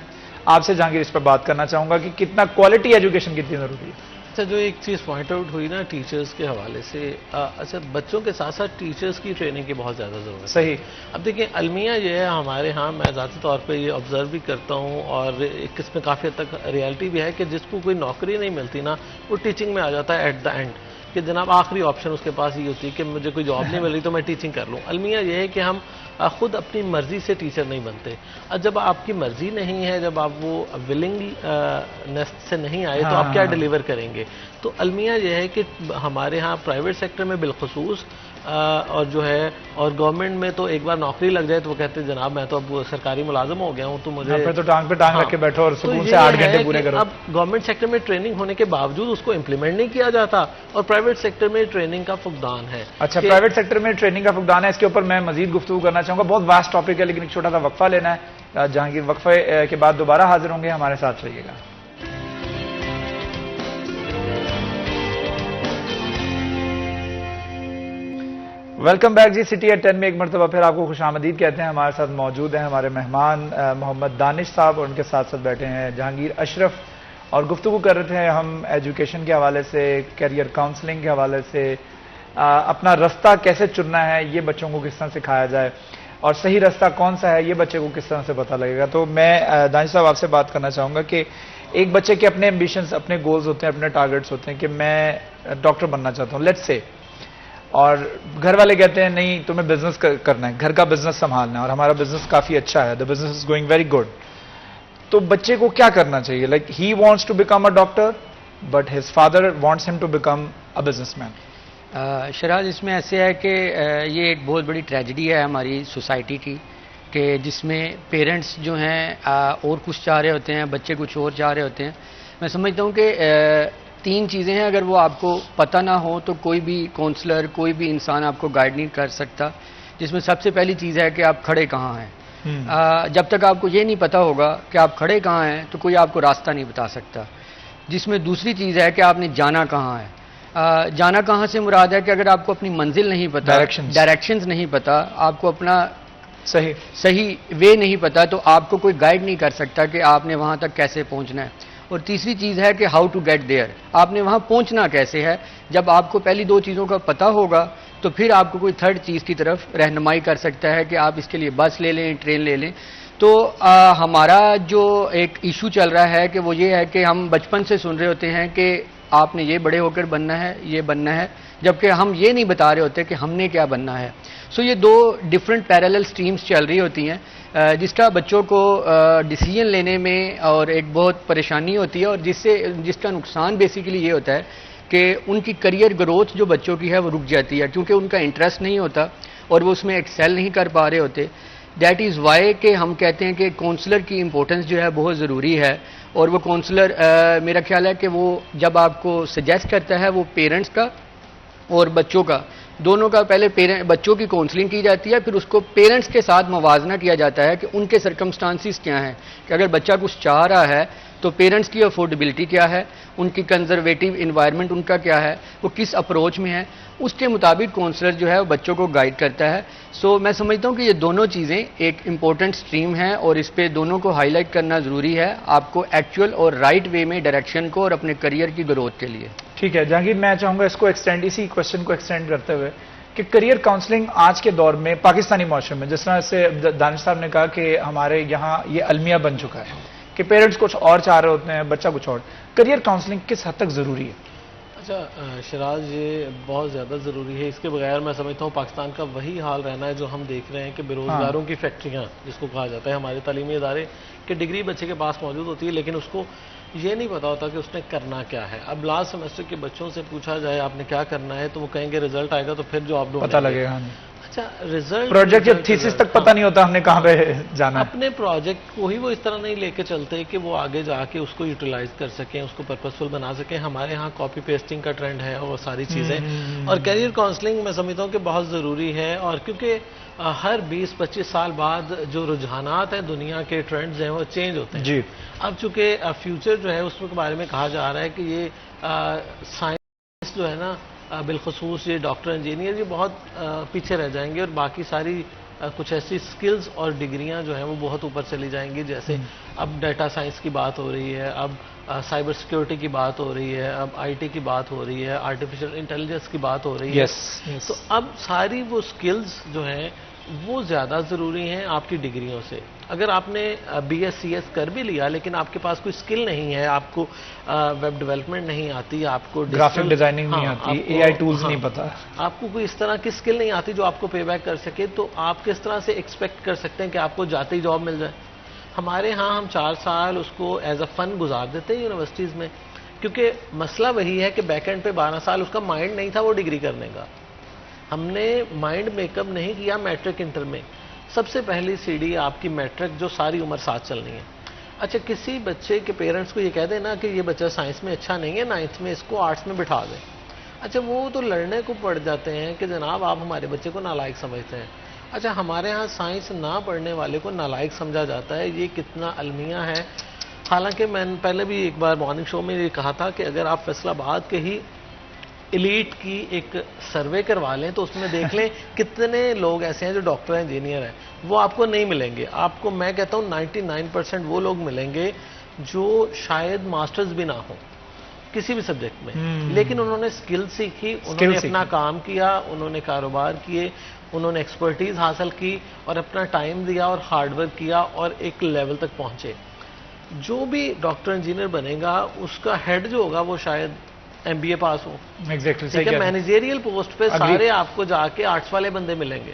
आपसे जहांगीर इस पर बात करना चाहूंगा कि कितना क्वालिटी एजुकेशन कितनी जरूरी है। अच्छा, जो एक चीज़ पॉइंट आउट हुई ना टीचर्स के हवाले से, अच्छा बच्चों के साथ साथ टीचर्स की ट्रेनिंग की बहुत ज़्यादा ज़रूरत है। सही। अब देखिए अलमिया ये है हमारे यहाँ, मैं ज़ाती तौर पे ये ऑब्जर्व भी करता हूँ और एक इसमें काफ़ी हद तक रियलिटी भी है कि जिसको कोई नौकरी नहीं मिलती ना, वो टीचिंग में आ जाता है एट द एंड, कि जनाब आखिरी ऑप्शन उसके पास ये होती है कि मुझे कोई जॉब नहीं मिल रही तो मैं टीचिंग कर लूँ। अलमिया ये है कि हम खुद अपनी मर्जी से टीचर नहीं बनते। जब आपकी मर्जी नहीं है, जब आप वो विलिंगनेस से नहीं आए तो आप क्या डिलीवर करेंगे। तो अलमिया ये है कि हमारे यहाँ प्राइवेट सेक्टर में बिलखसूस और जो है और गवर्नमेंट में तो एक बार नौकरी लग जाए तो वो कहते हैं जनाब मैं तो अब सरकारी मुलाजिम हो गया हूँ, तो मुझे फिर तो टांग पे टांग रख के बैठो और सुकून से 8 घंटे पूरे करो। अब गवर्नमेंट सेक्टर में ट्रेनिंग होने के बावजूद उसको इम्प्लीमेंट नहीं किया जाता और प्राइवेट सेक्टर में ट्रेनिंग का फुकदान है। अच्छा, प्राइवेट सेक्टर में ट्रेनिंग का फुकदान है, इसके ऊपर मैं मजीद गुफ्तगू करना चाहूंगा। बहुत वास्ट टॉपिक है, लेकिन एक छोटा सा वक्फा लेना है। जहांगीर वक्फे के बाद दोबारा हाजिर होंगे, हमारे साथ रहिएगा। Welcome back ji. City at 10 में एक मरतबा फिर आपको खुशामदीद कहते हैं। हमारे साथ मौजूद हैं हमारे मेहमान मोहम्मद दानिश साहब और उनके साथ साथ बैठे हैं जहांगीर अशरफ, और गुफ्तगू कर रहे थे हम एजुकेशन के हवाले से, कैरियर काउंसलिंग के हवाले से, अपना रास्ता कैसे चुनना है, ये बच्चों को किस तरह सिखाया जाए और सही रास्ता कौन सा है ये बच्चे को किस तरह से पता लगेगा। तो मैं दानिश साहब आपसे बात करना चाहूँगा कि एक बच्चे के अपने एम्बिशंस, अपने गोल्स होते हैं, अपने टारगेट्स होते हैं कि मैं डॉक्टर बनना चाहता हूँ, लेट्स से, और घर वाले कहते हैं नहीं तुम्हें बिजनेस करना है, घर का बिजनेस संभालना है और हमारा बिजनेस काफी अच्छा है, the business is going very good. तो बच्चे को क्या करना चाहिए? Like he wants to become a doctor but his father wants him to become a businessman. Shiraz, इसमें ऐसे है कि ये एक बहुत बड़ी ट्रेजेडी है हमारी सोसाइटी की, कि जिसमें पेरेंट्स जो हैं और कुछ चाह रहे होते हैं, बच्चे कुछ और चाह रहे होते हैं। मैं समझता हूँ कि 3 चीज़ें हैं, अगर वो आपको पता ना हो तो कोई भी काउंसलर, कोई भी इंसान आपको गाइड नहीं कर सकता। जिसमें सबसे पहली चीज़ है कि आप खड़े कहाँ हैं। जब तक आपको ये नहीं पता होगा कि आप खड़े कहाँ हैं तो कोई आपको रास्ता नहीं बता सकता। जिसमें दूसरी चीज़ है कि आपने जाना कहाँ है। जाना कहाँ से मुराद है कि अगर आपको अपनी मंजिल नहीं पता, डायरेक्शंस नहीं पता, आपको अपना सही वे नहीं पता, तो आपको कोई गाइड नहीं कर सकता कि आपने वहाँ तक कैसे पहुँचना है। और तीसरी चीज़ है कि हाउ टू गेट देयर, आपने वहाँ पहुँचना कैसे है। जब आपको पहली दो चीज़ों का पता होगा तो फिर आपको कोई थर्ड चीज़ की तरफ रहनुमाई कर सकता है कि आप इसके लिए बस ले लें, ट्रेन ले लें। तो हमारा जो एक इशू चल रहा है कि वो ये है कि हम बचपन से सुन रहे होते हैं कि आपने ये बड़े होकर बनना है, ये बनना है, जबकि हम ये नहीं बता रहे होते कि हमने क्या बनना है। सो ये दो डिफरेंट पैरेलल स्ट्रीम्स चल रही होती हैं जिसका बच्चों को डिसीजन लेने में और एक बहुत परेशानी होती है, और जिसका नुकसान बेसिकली ये होता है कि उनकी करियर ग्रोथ जो बच्चों की है वो रुक जाती है, क्योंकि उनका इंटरेस्ट नहीं होता और वो उसमें एक्सेल नहीं कर पा रहे होते। दैट इज़ वाई कि हम कहते हैं कि काउंसलर की इम्पोर्टेंस जो है बहुत ज़रूरी है। और वो काउंसलर मेरा ख्याल है कि वो जब आपको सजेस्ट करता है वो पेरेंट्स का और बच्चों का, दोनों का पहले बच्चों की काउंसलिंग की जाती है, फिर उसको पेरेंट्स के साथ मवाजना किया जाता है कि उनके सर्कमस्टांसिस क्या हैं, कि अगर बच्चा कुछ चाह रहा है तो पेरेंट्स की अफोर्डेबिलिटी क्या है, उनकी कंजर्वेटिव इन्वायरमेंट उनका क्या है, वो किस अप्रोच में है, उसके मुताबिक काउंसलर जो है वो बच्चों को गाइड करता है। सो मैं समझता हूँ कि ये दोनों चीज़ें एक इम्पोर्टेंट स्ट्रीम है और इस पे दोनों को हाईलाइट करना ज़रूरी है, आपको एक्चुअल और राइट वे में डायरेक्शन को और अपने करियर की ग्रोथ के लिए। ठीक है जहांगीर, मैं चाहूँगा इसको एक्सटेंड, इसी क्वेश्चन को एक्सटेंड करते हुए कि करियर काउंसलिंग आज के दौर में पाकिस्तानी मौसम में, जिस तरह से दानिश साहब ने कहा कि हमारे यहाँ ये अलमिया बन चुका है कि पेरेंट्स कुछ और चाह रहे होते हैं, बच्चा कुछ और, करियर काउंसलिंग किस हद तक ज़रूरी है? अच्छा शराज, ये बहुत ज़्यादा ज़रूरी है। इसके बगैर मैं समझता हूँ पाकिस्तान का वही हाल रहना है जो हम देख रहे हैं कि बेरोज़गारों की फैक्ट्रियाँ जिसको कहा जाता है, हमारे तालीमी इदारे की डिग्री बच्चे के पास मौजूद होती है लेकिन उसको ये नहीं पता होता कि उसने करना क्या है। अब लास्ट सेमेस्टर के बच्चों से पूछा जाए आपने क्या करना है तो वो कहेंगे रिजल्ट आएगा तो फिर जॉब ढूंढेंगे, पता लगेगा। अच्छा रिजल्ट, प्रोजेक्ट या थीसिस तक पता नहीं होता हमने कहाँ पे जाना है। अपने प्रोजेक्ट को ही वो इस तरह नहीं लेके चलते कि वो आगे जाके उसको यूटिलाइज कर सकें, उसको पर्पसफुल बना सकें। हमारे यहाँ कॉपी पेस्टिंग का ट्रेंड है और सारी चीज़ें, और कैरियर काउंसलिंग मैं समझता हूँ कि बहुत ज़रूरी है। और क्योंकि हर 20-25 साल बाद जो रुझानात हैं दुनिया के ट्रेंड्स हैं वो चेंज होते हैं जी। अब चूंकि फ्यूचर जो है उसके बारे में कहा जा रहा है कि ये साइंस जो है ना, बिलखसूस ये डॉक्टर इंजीनियर ये बहुत पीछे रह जाएंगे और बाकी सारी कुछ ऐसी स्किल्स और डिग्रियां जो हैं वो बहुत ऊपर चली जाएंगी। जैसे अब डाटा साइंस की बात हो रही है, अब साइबर सिक्योरिटी की बात हो रही है, अब आईटी की बात हो रही है, आर्टिफिशियल इंटेलिजेंस की बात हो रही है। तो अब सारी वो स्किल्स जो हैं वो ज़्यादा ज़रूरी हैं आपकी डिग्रियों से। अगर आपने BScs कर भी लिया लेकिन आपके पास कोई स्किल नहीं है, आपको वेब डेवलपमेंट नहीं आती, आपको ग्राफिक डिजाइनिंग नहीं आती, AI टूल्स नहीं पता, आपको कोई इस तरह की स्किल नहीं आती जो आपको पे बैक कर सके, तो आप किस तरह से एक्सपेक्ट कर सकते हैं कि आपको जाते ही जॉब मिल जाए? हमारे यहाँ हम 4 साल उसको एज अ फन गुजार देते हैं यूनिवर्सिटीज़ में, क्योंकि मसला वही है कि बैक एंड पे 12 साल उसका माइंड नहीं था वो डिग्री करने का। हमने माइंड मेकअप नहीं किया मैट्रिक इंटर में। सबसे पहली सीढ़ी आपकी मैट्रिक जो सारी उम्र साथ चलनी है। अच्छा किसी बच्चे के पेरेंट्स को ये कह दें ना कि ये बच्चा साइंस में अच्छा नहीं है, 9th में इसको आर्ट्स में बिठा दें, अच्छा वो तो लड़ने को पड़ जाते हैं कि जनाब आप हमारे बच्चे को नालायक समझते हैं। अच्छा हमारे यहाँ साइंस ना पढ़ने वाले को नालायक समझा जाता है, ये कितना अलमिया है। हालांकि मैंने पहले भी एक बार मॉर्निंग शो में ये कहा था कि अगर आप फैसलाबाद के ही एलीट की एक सर्वे करवा लें तो उसमें देख लें कितने लोग ऐसे हैं जो डॉक्टर हैं, इंजीनियर हैं, वो आपको नहीं मिलेंगे। आपको मैं कहता हूँ 99% वो लोग मिलेंगे जो शायद मास्टर्स भी ना हो किसी भी सब्जेक्ट में, लेकिन उन्होंने स्किल सीखी, उन्होंने अपना काम किया, उन्होंने कारोबार किए, उन्होंने एक्सपर्टीज हासिल की और अपना टाइम दिया और हार्डवर्क किया और एक लेवल तक पहुंचे। जो भी डॉक्टर इंजीनियर बनेगा उसका हेड जो होगा वो शायद MBA पास हो। एग्जैक्टली ठीक है, मैनेजरियल पोस्ट पे सारे आपको जाके आर्ट्स वाले बंदे मिलेंगे।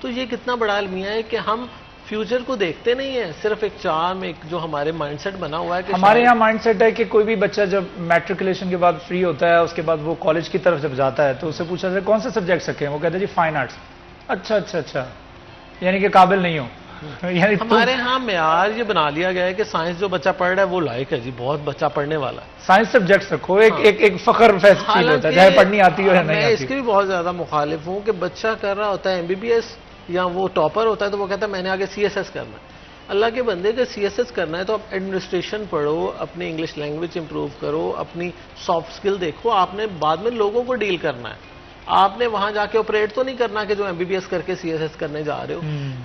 तो ये कितना बड़ा अलमिया है कि हम फ्यूचर को देखते नहीं है, सिर्फ एक चार्म, एक जो हमारे माइंडसेट बना हुआ है कि हमारे यहाँ माइंडसेट है कि कोई भी बच्चा जब मैट्रिकुलेशन के बाद फ्री होता है उसके बाद वो कॉलेज की तरफ जब जाता है तो उससे पूछा जाए कौन से सब्जेक्ट रखे हैं, वो कहते हैं जी फाइन आर्ट्स। अच्छा, यानी कि काबिल नहीं हो। यानी हमारे यहाँ मेयार ये बना लिया गया है कि साइंस जो बच्चा पढ़ रहा है वो लायक है जी, बहुत बच्चा पढ़ने वाला है। साइंस सब्जेक्ट्स रखो, एक फख्र फील होता है चाहे पढ़नी आती हो या नहीं आती। मैं इसके भी बहुत ज्यादा मुखालिफ हूँ कि बच्चा कर रहा होता है MBBS या वो टॉपर होता है तो वो कहता है मैंने आगे CSS करना है। अल्लाह के बंदे अगर CSS करना है तो आप एडमिनिस्ट्रेशन पढ़ो, अपनी इंग्लिश लैंग्वेज इंप्रूव करो, अपनी सॉफ्ट स्किल देखो। आपने बाद में लोगों को डील करना है, आपने वहां जाके ऑपरेट तो नहीं करना कि जो MBBS करके CSS करने जा रहे हो।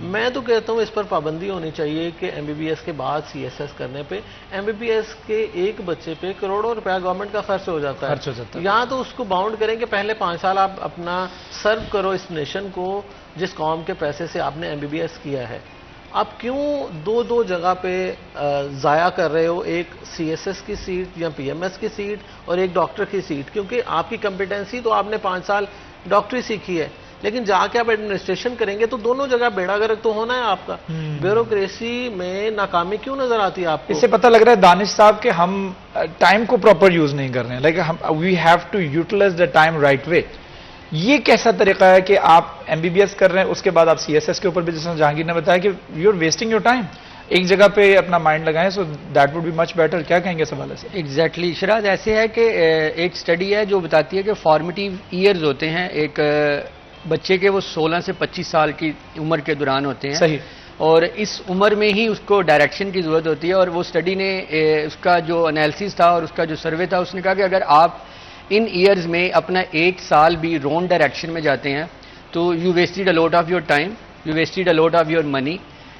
मैं तो कहता हूँ इस पर पाबंदी होनी चाहिए कि MBBS के बाद CSS करने पे MBBS के एक बच्चे पे करोड़ों रुपया गवर्नमेंट का खर्च हो जाता है। यहाँ तो उसको बाउंड करें कि पहले 5 साल आप अपना सर्व करो इस नेशन को जिस कौम के पैसे से आपने MBBS किया है। आप क्यों दो जगह पे ज़ाया कर रहे हो, एक CSS की सीट या PMS की सीट और एक डॉक्टर की सीट? क्योंकि आपकी कंपिटेंसी तो आपने 5 साल डॉक्टरी सीखी है, लेकिन जाके आप एडमिनिस्ट्रेशन करेंगे तो दोनों जगह बेड़ा गर्क तो होना है आपका। ब्यूरोक्रेसी में नाकामी क्यों नजर आती है आपको? इससे पता लग रहा है दानिश साहब कि हम टाइम को प्रॉपर यूज नहीं कर रहे हैं। Like we have to utilize the time right way. ये कैसा तरीका है कि आप MBBS कर रहे हैं, उसके बाद आप CSS के ऊपर भी, जैसे जहांगीर ने बताया कि you are wasting your time, एक जगह पे अपना माइंड लगाएं, so that would be much better. क्या कहेंगे इस हवाले से? एग्जैक्टली शराज, ऐसे है कि एक स्टडी है जो बताती है कि फॉर्मेटिव ईयर्स होते हैं एक बच्चे के, वो 16 से 25 साल की उम्र के दौरान होते हैं। सही। और इस उम्र में ही उसको डायरेक्शन की जरूरत होती है। और वो स्टडी ने उसका जो एनालिसिस था और उसका जो सर्वे था, उसने कहा कि अगर आप इन ईयर्स में अपना 8 साल भी रॉन्ग डायरेक्शन में जाते हैं तो you wasted a lot of your time, you wasted a lot of your money,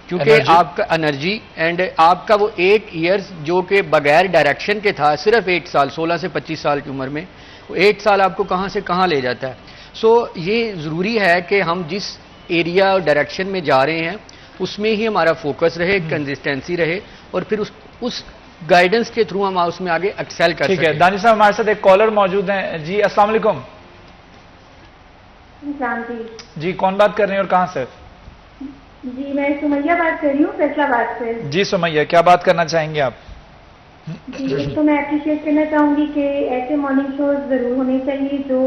क्योंकि आपका एनर्जी एंड आपका वो 8 ईयर्स जो कि बगैर डायरेक्शन के था, सिर्फ 8 साल 16 से 25 साल की उम्र में, वो 8 साल आपको कहाँ से कहाँ ले जाता है। सो ये ज़रूरी है कि हम जिस एरिया और डायरेक्शन में जा रहे हैं उसमें ही हमारा फोकस रहे, कंसिस्टेंसी रहे, और फिर उस गाइडेंस के थ्रू हम उसमें आगे एक्सेल कर सकें। ठीक है दानिश साहब, हमारे साथ एक कॉलर मौजूद हैं। जी अस्सलाम वालेकुम। जी कौन बात कर रहे हैं और कहां से? जी मैं सुमैया बात कर रही हूँ फैसलाबाद से। जी सुमैया, क्या बात करना चाहेंगे आप? जी तो मैं अप्रिशिएट करना चाहूंगी कि ऐसे मॉर्निंग शोज जरूर होने चाहिए जो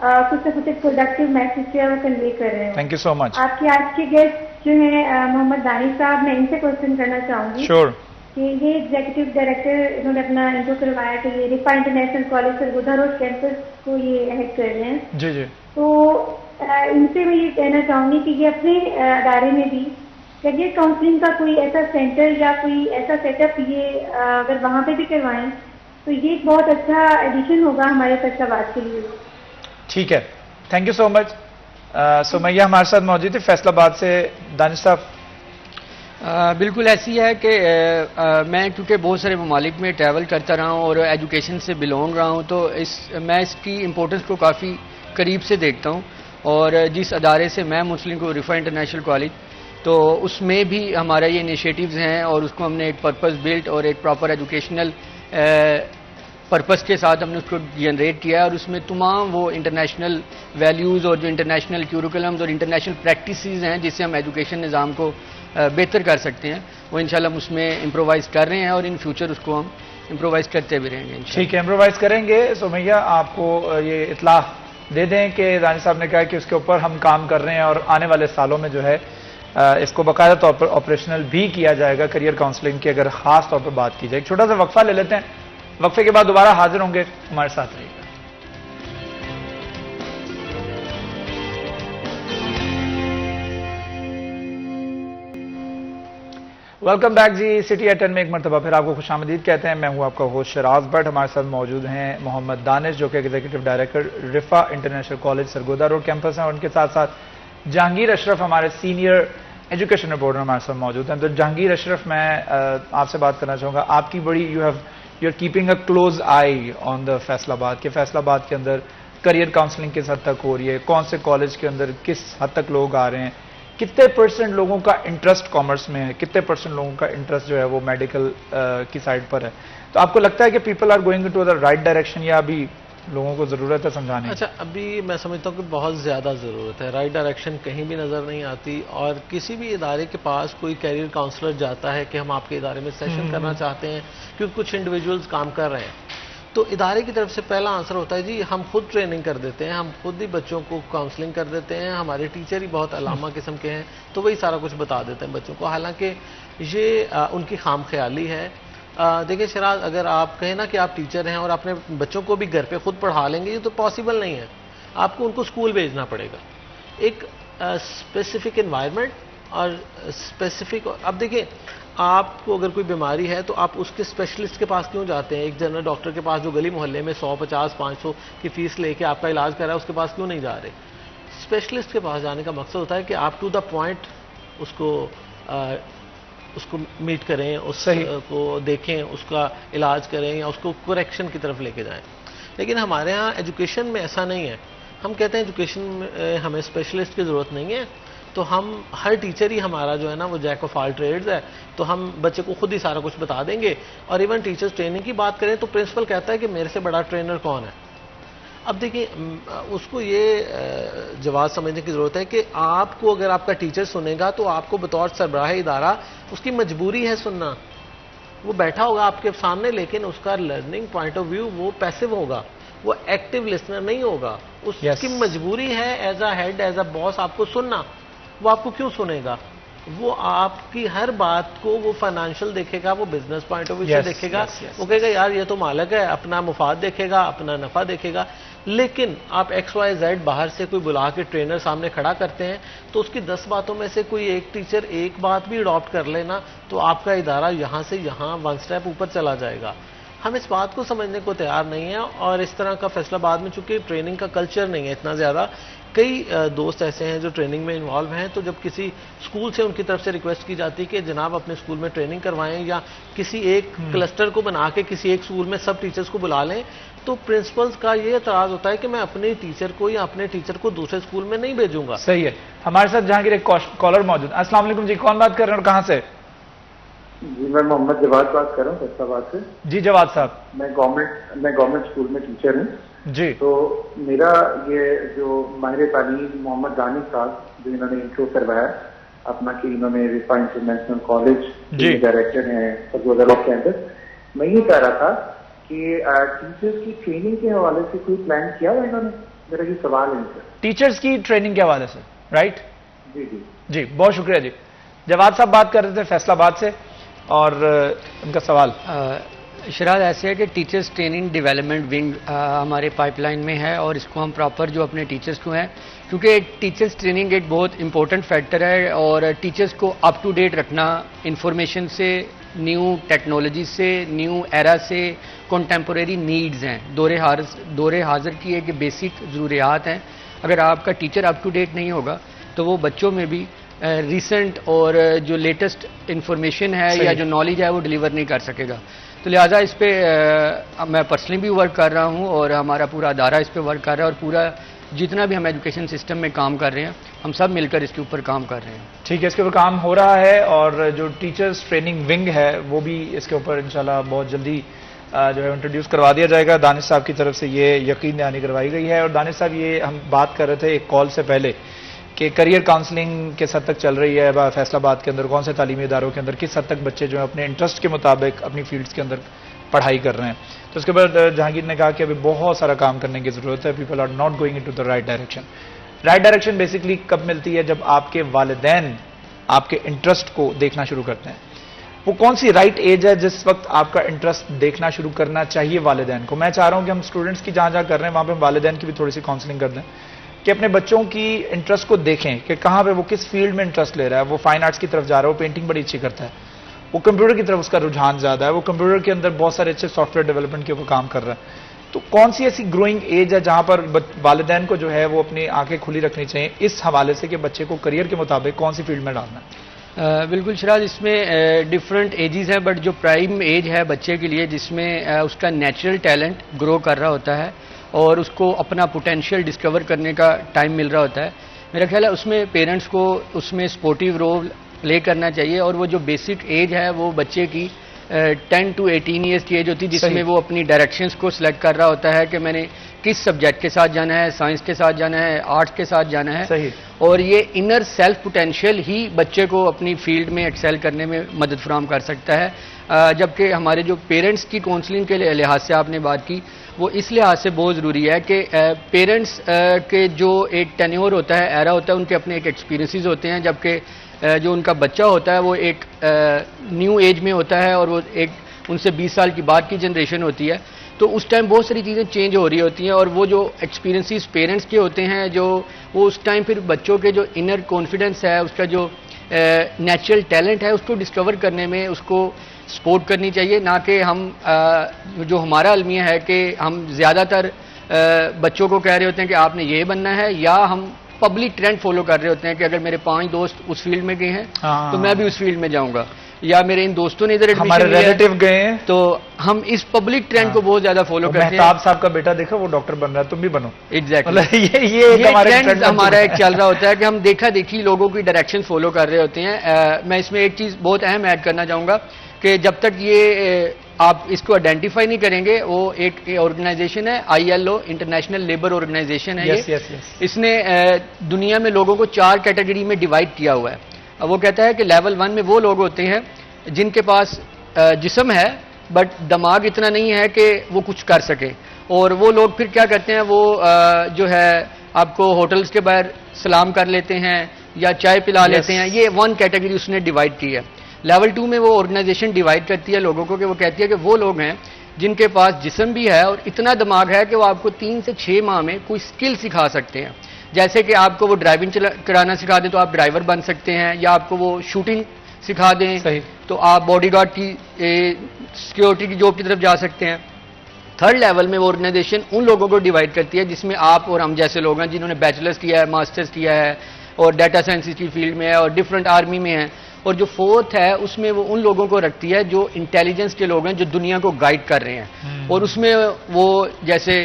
कुछ ना कुछ एक प्रोडक्टिव मैसेज जो है वो कन्वे कर रहे हैं। Thank you so much. आपके आज के गेस्ट जो है मोहम्मद दानिश साहब, मैं इनसे क्वेश्चन करना चाहूंगी। श्योर। कि ये एग्जीक्यूटिव डायरेक्टर इन्होंने अपना इंट्रो करवाया कि ये Riphah international college Sargodha road campus को ये हेड कर रहे हैं। जी जी। तो इनसे मैं ये कहना चाहूंगी कि ये अपने अदारे में भी करियर काउंसलिंग का कोई ऐसा सेंटर या कोई ऐसा सेटअप ये अगर वहाँ पे भी करवाएं तो ये एक बहुत अच्छा एडिशन होगा हमारे फैसलाबाद के लिए। ठीक है, thank you so much. Sumaiya हमारे साथ मौजूद है फैसलाबाद से। दानिश साहब? बिल्कुल ऐसी है कि मैं क्योंकि बहुत सारे ममालिक में ट्रैवल करता रहा हूँ और एजुकेशन से बिलोंग रहा हूँ, तो मैं इसकी इम्पोर्टेंस को काफ़ी करीब से देखता हूँ। और जिस अदारे से मैं मुस्लिम को, रिफा इंटरनेशनल कॉलेज, तो उसमें भी हमारा ये इनिशिएटिव्स हैं और उसको हमने एक पर्पस बिल्ट और एक प्रॉपर एजुकेशनल पर्पस के साथ हमने उसको जनरेट किया है। और उसमें तमाम वो इंटरनेशनल वैल्यूज़ और जो इंटरनेशनल क्यूरिकुलम्स और इंटरनेशनल प्रैक्टिसेस हैं जिससे हम एजुकेशन निज़ाम को बेहतर कर सकते हैं, वो इंशाल्लाह उसमें इम्प्रोवाइज़ कर रहे हैं और इन फ्यूचर उसको हम इम्प्रोवाइज़ करते भी रहेंगे। ठीक है, इम्प्रोवाइज़ करेंगे। सुमैया आपको ये इत्ला दे दें कि दानिश साहब ने कहा कि उसके ऊपर हम काम कर रहे हैं और आने वाले सालों में जो है इसको बाकायदा तौर पर ऑपरेशनल भी किया जाएगा, करियर काउंसलिंग की अगर खास तौर पर बात की जाए। एक छोटा सा वक्फा ले लेते हैं, वक्फे के बाद दोबारा हाजिर होंगे, हमारे साथ रहिएगा। Welcome back ji. City at 10 में एक मरतबा फिर आपको खुशामदीद कहते हैं। मैं हूं आपका होस्ट शराज भट्ट। हमारे साथ मौजूद हैं मोहम्मद दानिश जो कि executive director Riphah international college Sargodha road campus हैं, और उनके साथ साथ जहांगीर अशरफ हमारे सीनियर एजुकेशन रिपोर्टर हमारे साथ मौजूद हैं। तो जहांगीर अशरफ, मैं आपसे बात करना चाहूँगा, आपकी बड़ी you are keeping a close eye on the Faisalabad के अंदर करियर काउंसलिंग किस हद तक हो रही है, कौन से कॉलेज के अंदर किस हद तक लोग आ रहे हैं, कितने % लोगों का इंटरेस्ट कॉमर्स में है, कितने % लोगों का इंटरेस्ट जो है वो मेडिकल की साइड पर है। तो आपको लगता है कि people are going to the right direction या अभी लोगों को जरूरत है समझाने? अच्छा, अभी मैं समझता हूँ कि बहुत ज़्यादा ज़रूरत है। राइट डायरेक्शन कहीं भी नज़र नहीं आती, और किसी भी इदारे के पास कोई कैरियर काउंसलर जाता है कि हम आपके इदारे में सेशन करना चाहते हैं, क्योंकि कुछ इंडिविजुअल्स काम कर रहे हैं, तो इदारे की तरफ से पहला आंसर होता है जी हम खुद ट्रेनिंग कर देते हैं, हम खुद ही बच्चों को काउंसलिंग कर देते हैं, हमारे टीचर ही बहुत अलामा किस्म के हैं, तो वही सारा कुछ बता देते हैं बच्चों को। हालांकि ये उनकी खाम ख्याली है। देखिए शराज, अगर आप कहें ना कि आप टीचर हैं और अपने बच्चों को भी घर पे खुद पढ़ा लेंगे, ये तो पॉसिबल नहीं है। आपको उनको स्कूल भेजना पड़ेगा, एक स्पेसिफिक एनवायरनमेंट और स्पेसिफिक। अब देखिए, आपको अगर कोई बीमारी है तो आप उसके स्पेशलिस्ट के पास क्यों जाते हैं? एक जनरल डॉक्टर के पास जो गली मोहल्ले में 100, 50, 500 की फीस लेके आपका इलाज कर रहा है, उसके पास क्यों नहीं जा रहे? स्पेशलिस्ट के पास जाने का मकसद होता है कि आप टू द पॉइंट उसको मीट करें, उसको देखें, उसका इलाज करें या उसको करेक्शन की तरफ लेके जाएं। लेकिन हमारे यहाँ एजुकेशन में ऐसा नहीं है। हम कहते हैं एजुकेशन में हमें स्पेशलिस्ट की ज़रूरत नहीं है, तो हम हर टीचर ही हमारा जो है ना वो जैक ऑफ ऑल ट्रेड्स है, तो हम बच्चे को खुद ही सारा कुछ बता देंगे। और इवन टीचर्स ट्रेनिंग की बात करें तो प्रिंसिपल कहता है कि मेरे से बड़ा ट्रेनर कौन है। अब देखिए, उसको ये जवाब समझने की ज़रूरत है कि आपको अगर आपका टीचर सुनेगा तो आपको बतौर सरबराह इदारा उसकी मजबूरी है सुनना। वो बैठा होगा आपके सामने, लेकिन उसका लर्निंग पॉइंट ऑफ व्यू वो पैसिव होगा, वो एक्टिव लिसनर नहीं होगा। उसकी मजबूरी है as a head, as a boss आपको सुनना। वो आपको क्यों सुनेगा? वो आपकी हर बात को वो फाइनेंशियल देखेगा, वो बिजनेस पॉइंट ऑफ व्यू से देखेगा। वो कहेगा यार ये तो मालिक है, अपना मुफाद देखेगा, अपना नफा देखेगा। लेकिन आप XYZ बाहर से कोई बुला के ट्रेनर सामने खड़ा करते हैं तो उसकी 10 बातों में से कोई एक टीचर एक बात भी अडॉप्ट कर लेना तो आपका इदारा यहाँ से यहाँ 1 स्टेप ऊपर चला जाएगा। हम इस बात को समझने को तैयार नहीं है, और इस तरह का फैसलाबाद में चूंकि ट्रेनिंग का कल्चर नहीं है इतना ज़्यादा। कई दोस्त ऐसे हैं जो ट्रेनिंग में इन्वॉल्व हैं, तो जब किसी स्कूल से उनकी तरफ से रिक्वेस्ट की जाती है कि जनाब अपने स्कूल में ट्रेनिंग करवाएं या किसी एक क्लस्टर को बना के किसी एक स्कूल में सब टीचर्स को बुला लें, तो प्रिंसिपल्स का ये एतराज होता है कि मैं अपने टीचर को या अपने टीचर को दूसरे स्कूल में नहीं भेजूंगा। सही है। हमारे साथ जहांगीर एक कॉलर मौजूद। अस्सलाम वालेकुम जी, कौन बात कर रहे हैं और कहाँ से? जी, मैं मोहम्मद जवाद बात कर रहा हूँ फैसलाबाद से। जी जवाद साहब। मैं गवर्नमेंट स्कूल में टीचर हूँ जी। तो मेरा ये जो माहिर तालीम मोहम्मद दानिश साहब जो इन्होंने इंट्रो करवाया अपना कि इन्होंने रिफा इंटरनेशनल कॉलेज डायरेक्टर हैं सरगोदा लॉ कैंपस, मैं ये कह रहा था कि टीचर्स की ट्रेनिंग के हवाले से कोई प्लान किया हुआ इन्होंने? मेरा ये सवाल है इनसे। टीचर्स की ट्रेनिंग के हवाले से, राइट? जी जी जी, बहुत शुक्रिया जी। जवाद साहब बात कर रहे थे फैसलाबाद से, और उनका सवाल शराद ऐसे है कि टीचर्स ट्रेनिंग डेवलपमेंट विंग हमारे पाइपलाइन में है, और इसको हम प्रॉपर जो अपने टीचर्स को हैं, क्योंकि टीचर्स ट्रेनिंग एक बहुत इंपॉर्टेंट फैक्टर है, और टीचर्स को अप टू डेट रखना इंफॉर्मेशन से, न्यू टेक्नोलॉजी से, न्यू एरा से, कंटेम्पोरेरी नीड्स हैं, दौरे हाजिर की एक बेसिक ज़रूरियात हैं। अगर आपका टीचर अप टू डेट नहीं होगा तो वो बच्चों में भी रिसेंट और जो लेटेस्ट इंफॉर्मेशन है या जो नॉलेज है वो डिलीवर नहीं कर सकेगा। तो लिहाजा इस पे मैं पर्सनली भी वर्क कर रहा हूँ और हमारा पूरा अदारा इस पे वर्क कर रहा है, और पूरा जितना भी हम एजुकेशन सिस्टम में काम कर रहे हैं हम सब मिलकर इसके ऊपर काम कर रहे हैं। ठीक है, इसके ऊपर काम हो रहा है, और जो टीचर्स ट्रेनिंग विंग है वो भी इसके ऊपर इंशाल्लाह बहुत जल्दी जो है इंट्रोड्यूस करवा दिया जाएगा। दानिश साहब की तरफ से ये यकीन दहानी करवाई गई है। और दानिश साहब, ये हम बात कर रहे थे एक कॉल से पहले कि करियर काउंसलिंग किस हद तक चल रही है फैसलाबाद के अंदर, कौन से तालीमी इदारों के अंदर किस हद तक बच्चे जो है अपने इंटरेस्ट के मुताबिक अपनी फील्ड्स के अंदर पढ़ाई कर रहे हैं। तो उसके बाद जहांगीर ने कहा कि अभी बहुत सारा काम करने की जरूरत है, people are not going into the right direction. Right direction basically कब मिलती है? जब आपके वालिदैन आपके इंटरेस्ट को देखना शुरू करते हैं। वो कौन सी राइट एज है जिस वक्त आपका इंटरेस्ट देखना शुरू करना चाहिए वालिदैन को? मैं चाह रहा हूं कि हम स्टूडेंट्स की जहां जहां कर रहे हैं वहां पे वालिदैन की भी थोड़ी सी काउंसलिंग कर दें कि अपने बच्चों की इंटरेस्ट को देखें कि कहां पे वो किस फील्ड में इंटरेस्ट ले रहा है। वो फाइन आर्ट्स की तरफ जा रहा है, वो पेंटिंग बड़ी अच्छी करता है, वो कंप्यूटर की तरफ उसका रुझान ज्यादा है, वो कंप्यूटर के अंदर बहुत सारे अच्छे सॉफ्टवेयर डेवलपमेंट के ऊपर काम कर रहा है। तो कौन सी ऐसी ग्रोइंग एज है जहां पर वालिदैन को जो है वो अपनी आंखें खुली रखनी चाहिए इस हवाले से कि बच्चे को करियर के मुताबिक कौन सी फील्ड में डालना है? बिल्कुल शराज, इसमें डिफरेंट एजेस है, बट जो प्राइम एज है बच्चे के लिए जिसमें उसका नेचुरल टैलेंट ग्रो कर रहा होता है और उसको अपना पोटेंशियल डिस्कवर करने का टाइम मिल रहा होता है, मेरा ख्याल है उसमें पेरेंट्स को उसमें सपोर्टिव रोल प्ले करना चाहिए। और वो जो बेसिक एज है वो बच्चे की 10 to 18 ईयर्स की एज होती है जिसमें वो अपनी डायरेक्शंस को सिलेक्ट कर रहा होता है कि मैंने किस सब्जेक्ट के साथ जाना है, साइंस के साथ जाना है, आर्ट्स के साथ जाना है। सही। और ये इनर सेल्फ पोटेंशियल ही बच्चे को अपनी फील्ड में एक्सेल करने में मदद फराहम कर सकता है। जबकि हमारे जो पेरेंट्स की काउंसलिंग के लिहाज से आपने बात की, वो इस लिहाज से बहुत ज़रूरी है कि पेरेंट्स के जो एक टेन्योर होता है, एरा होता है, उनके अपने एक एक्सपीरियंसेस होते हैं, जबकि जो उनका बच्चा होता है वो एक न्यू एज में होता है और वो एक उनसे 20 साल की बाद की जनरेशन होती है। तो उस टाइम बहुत सारी चीज़ें चेंज हो रही होती हैं और वो जो एक्सपीरियंसेस पेरेंट्स के होते हैं, जो वो उस टाइम फिर बच्चों के जो इनर कॉन्फिडेंस है, उसका जो नेचुरल टैलेंट है उसको डिस्कवर करने में उसको सपोर्ट करनी चाहिए, ना कि हम जो हमारा अलमिया है कि हम ज़्यादातर बच्चों को कह रहे होते हैं कि आपने ये बनना है, या हम पब्लिक ट्रेंड फॉलो कर रहे होते हैं कि अगर मेरे 5 दोस्त उस फील्ड में गए हैं तो मैं भी उस फील्ड में जाऊंगा, या मेरे इन दोस्तों ने इधर हमारे रिलेटिव गए हैं, तो हम इस पब्लिक ट्रेंड को बहुत ज्यादा फॉलो करते हैं। मेहताब साहब का बेटा देखो वो डॉक्टर बन रहा है, तुम भी बनो। एग्जैक्टली ये ट्रेंड हमारा एक चल रहा होता है कि हम देखा देखी लोगों की डायरेक्शन फॉलो कर रहे होते हैं। मैं इसमें एक चीज बहुत अहम ऐड करना चाहूंगा कि जब तक ये आप इसको आइडेंटिफाई नहीं करेंगे, वो एक ऑर्गेनाइजेशन है ILO, इंटरनेशनल लेबर ऑर्गेनाइजेशन है। इसने दुनिया में लोगों को 4 कैटेगरी में डिवाइड किया हुआ है। वो कहता है कि लेवल 1 में वो लोग होते हैं जिनके पास जिस्म है बट दिमाग इतना नहीं है कि वो कुछ कर सके, और वो लोग फिर क्या करते हैं, वो जो है आपको होटल्स के बाहर सलाम कर लेते हैं या चाय पिला लेते हैं। ये 1 कैटेगरी उसने डिवाइड की है। लेवल 2 में वो ऑर्गेनाइजेशन डिवाइड करती है लोगों को कि वो कहती है कि वो लोग हैं जिनके पास जिस्म भी है और इतना दिमाग है कि वो आपको 3 से 6 माह में कोई स्किल सिखा सकते हैं। जैसे कि आपको वो ड्राइविंग कराना सिखा दें तो आप ड्राइवर बन सकते हैं, या आपको वो शूटिंग सिखा दें तो आप बॉडीगार्ड की सिक्योरिटी की जॉब की तरफ जा सकते हैं। 3rd लेवल में वो ऑर्गेनाइजेशन उन लोगों को डिवाइड करती है जिसमें आप और हम जैसे लोग हैं जिन्होंने बैचलर्स किया है, मास्टर्स किया है और डाटा साइंस की फील्ड में है और डिफरेंट आर्मी में है। और जो 4th है उसमें वो उन लोगों को रखती है जो इंटेलिजेंस के लोग हैं, जो दुनिया को गाइड कर रहे हैं। और उसमें वो जैसे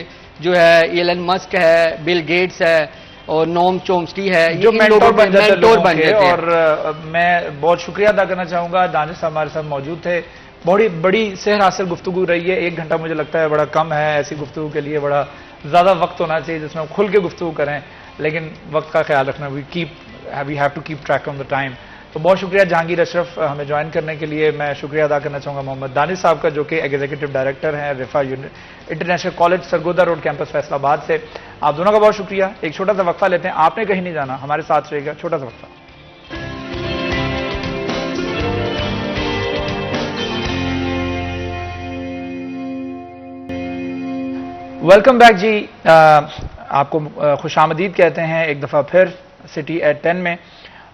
जो है एलन मस्क है, बिल गेट्स है और नोम चोम्स्की है, जो मेंटोर बन जाते हैं। और मैं बहुत शुक्रिया अदा करना चाहूंगा, दानिश हमारे साथ मौजूद थे। बड़ी सेहर हासिल गुफ्तगू रही है। 1 घंटा मुझे लगता है बड़ा कम है, ऐसी गुफ्तगू के लिए बड़ा ज्यादा वक्त होना चाहिए जिसमें हम खुल के गुफ्तगू करें, लेकिन वक्त का ख्याल रखना, we have to keep track on the time. तो बहुत शुक्रिया जहांगीर अशरफ हमें ज्वाइन करने के लिए। मैं शुक्रिया अदा करना चाहूंगा मोहम्मद दानिश साहब का, जो कि एग्जीक्यूटिव डायरेक्टर हैं Riphah international college Sargodha road campus Faisalabad से। आप दोनों का बहुत शुक्रिया। एक छोटा सा वक्फा लेते हैं, आपने कहीं नहीं जाना, हमारे साथ रहेगा, छोटा सा वक्फा। वेलकम बैक जी। आपको खुशामदीद कहते हैं एक दफ़ा फिर सिटी एट 10 में,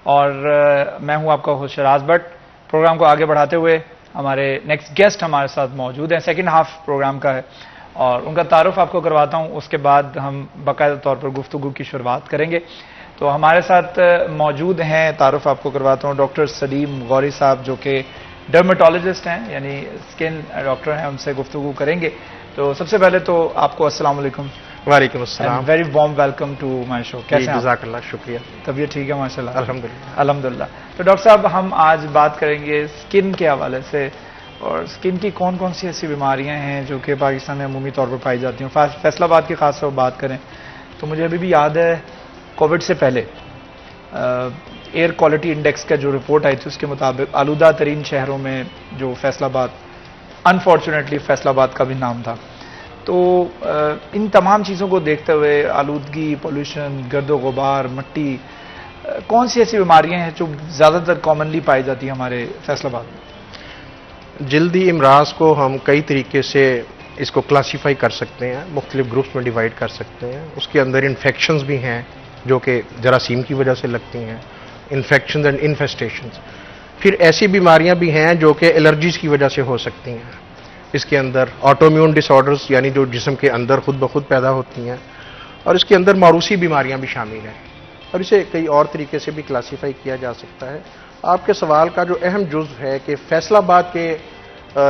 और मैं हूं आपका होस्ट शराज भट्ट। प्रोग्राम को आगे बढ़ाते हुए हमारे नेक्स्ट गेस्ट हमारे साथ मौजूद हैं, 2nd हाफ प्रोग्राम का है, और उनका तारुफ आपको करवाता हूं, उसके बाद हम बाकायदा तौर पर गुफ्तगू की शुरुआत करेंगे। तो हमारे साथ मौजूद हैं, तारुफ आपको करवाता हूं, डॉक्टर सलीम गौरी साहब, जो कि डर्मेटोलॉजिस्ट हैं, यानी स्किन डॉक्टर हैं, उनसे गुफ्तगू करेंगे। तो सबसे पहले तो आपको अस्सलाम वालेकुम। वालेकुम अस्सलाम। Very warm welcome to my show. कैसे हैं? जज़ाकल्लाह, शुक्रिया। तबीयत ठीक है? माशाल्लाह, अल्हम्दुलिल्लाह। अल्हम्दुलिल्लाह। तो डॉक्टर साहब, हम आज बात करेंगे स्किन के हवाले से, और स्किन की कौन कौन सी ऐसी बीमारियां हैं जो कि पाकिस्तान में अमूमी तौर पर पाई जाती हैं। फैसलाबाद की खास तौर पर बात करें तो मुझे अभी भी याद है कोविड से पहले एयर क्वालिटी इंडेक्स का जो रिपोर्ट आई थी उसके मुताबिक आलूदा तरीन शहरों में जो फैसलाबाद, अनफॉर्चुनेटली फैसलाबाद का भी नाम था। तो इन तमाम चीज़ों को देखते हुए, आलूदगी, पोल्यूशन, गर्दो गुबार, मिट्टी, कौन सी ऐसी बीमारियां हैं जो ज़्यादातर कॉमनली पाई जाती हैं हमारे फैसलाबाद में? जल्दी इमराज को हम कई तरीके से इसको क्लासीफाई कर सकते हैं, मुख्तलिफ ग्रुप्स में डिवाइड कर सकते हैं। उसके अंदर इन्फेक्शंस भी हैं जो कि जरासीम की वजह से लगती हैं, इन्फेक्शंस एंड इन्फेस्टेशंस। फिर ऐसी बीमारियां भी हैं जो कि एलर्जीज की वजह से हो सकती हैं। इसके अंदर ऑटोम्यून डिसऑर्डर्स, यानी जो जिस्म के अंदर खुद ब खुद पैदा होती हैं, और इसके अंदर मारूसी बीमारियां भी शामिल हैं, और इसे कई और तरीके से भी क्लासीफाई किया जा सकता है। आपके सवाल का जो अहम जुज़्व है कि फैसलाबाद के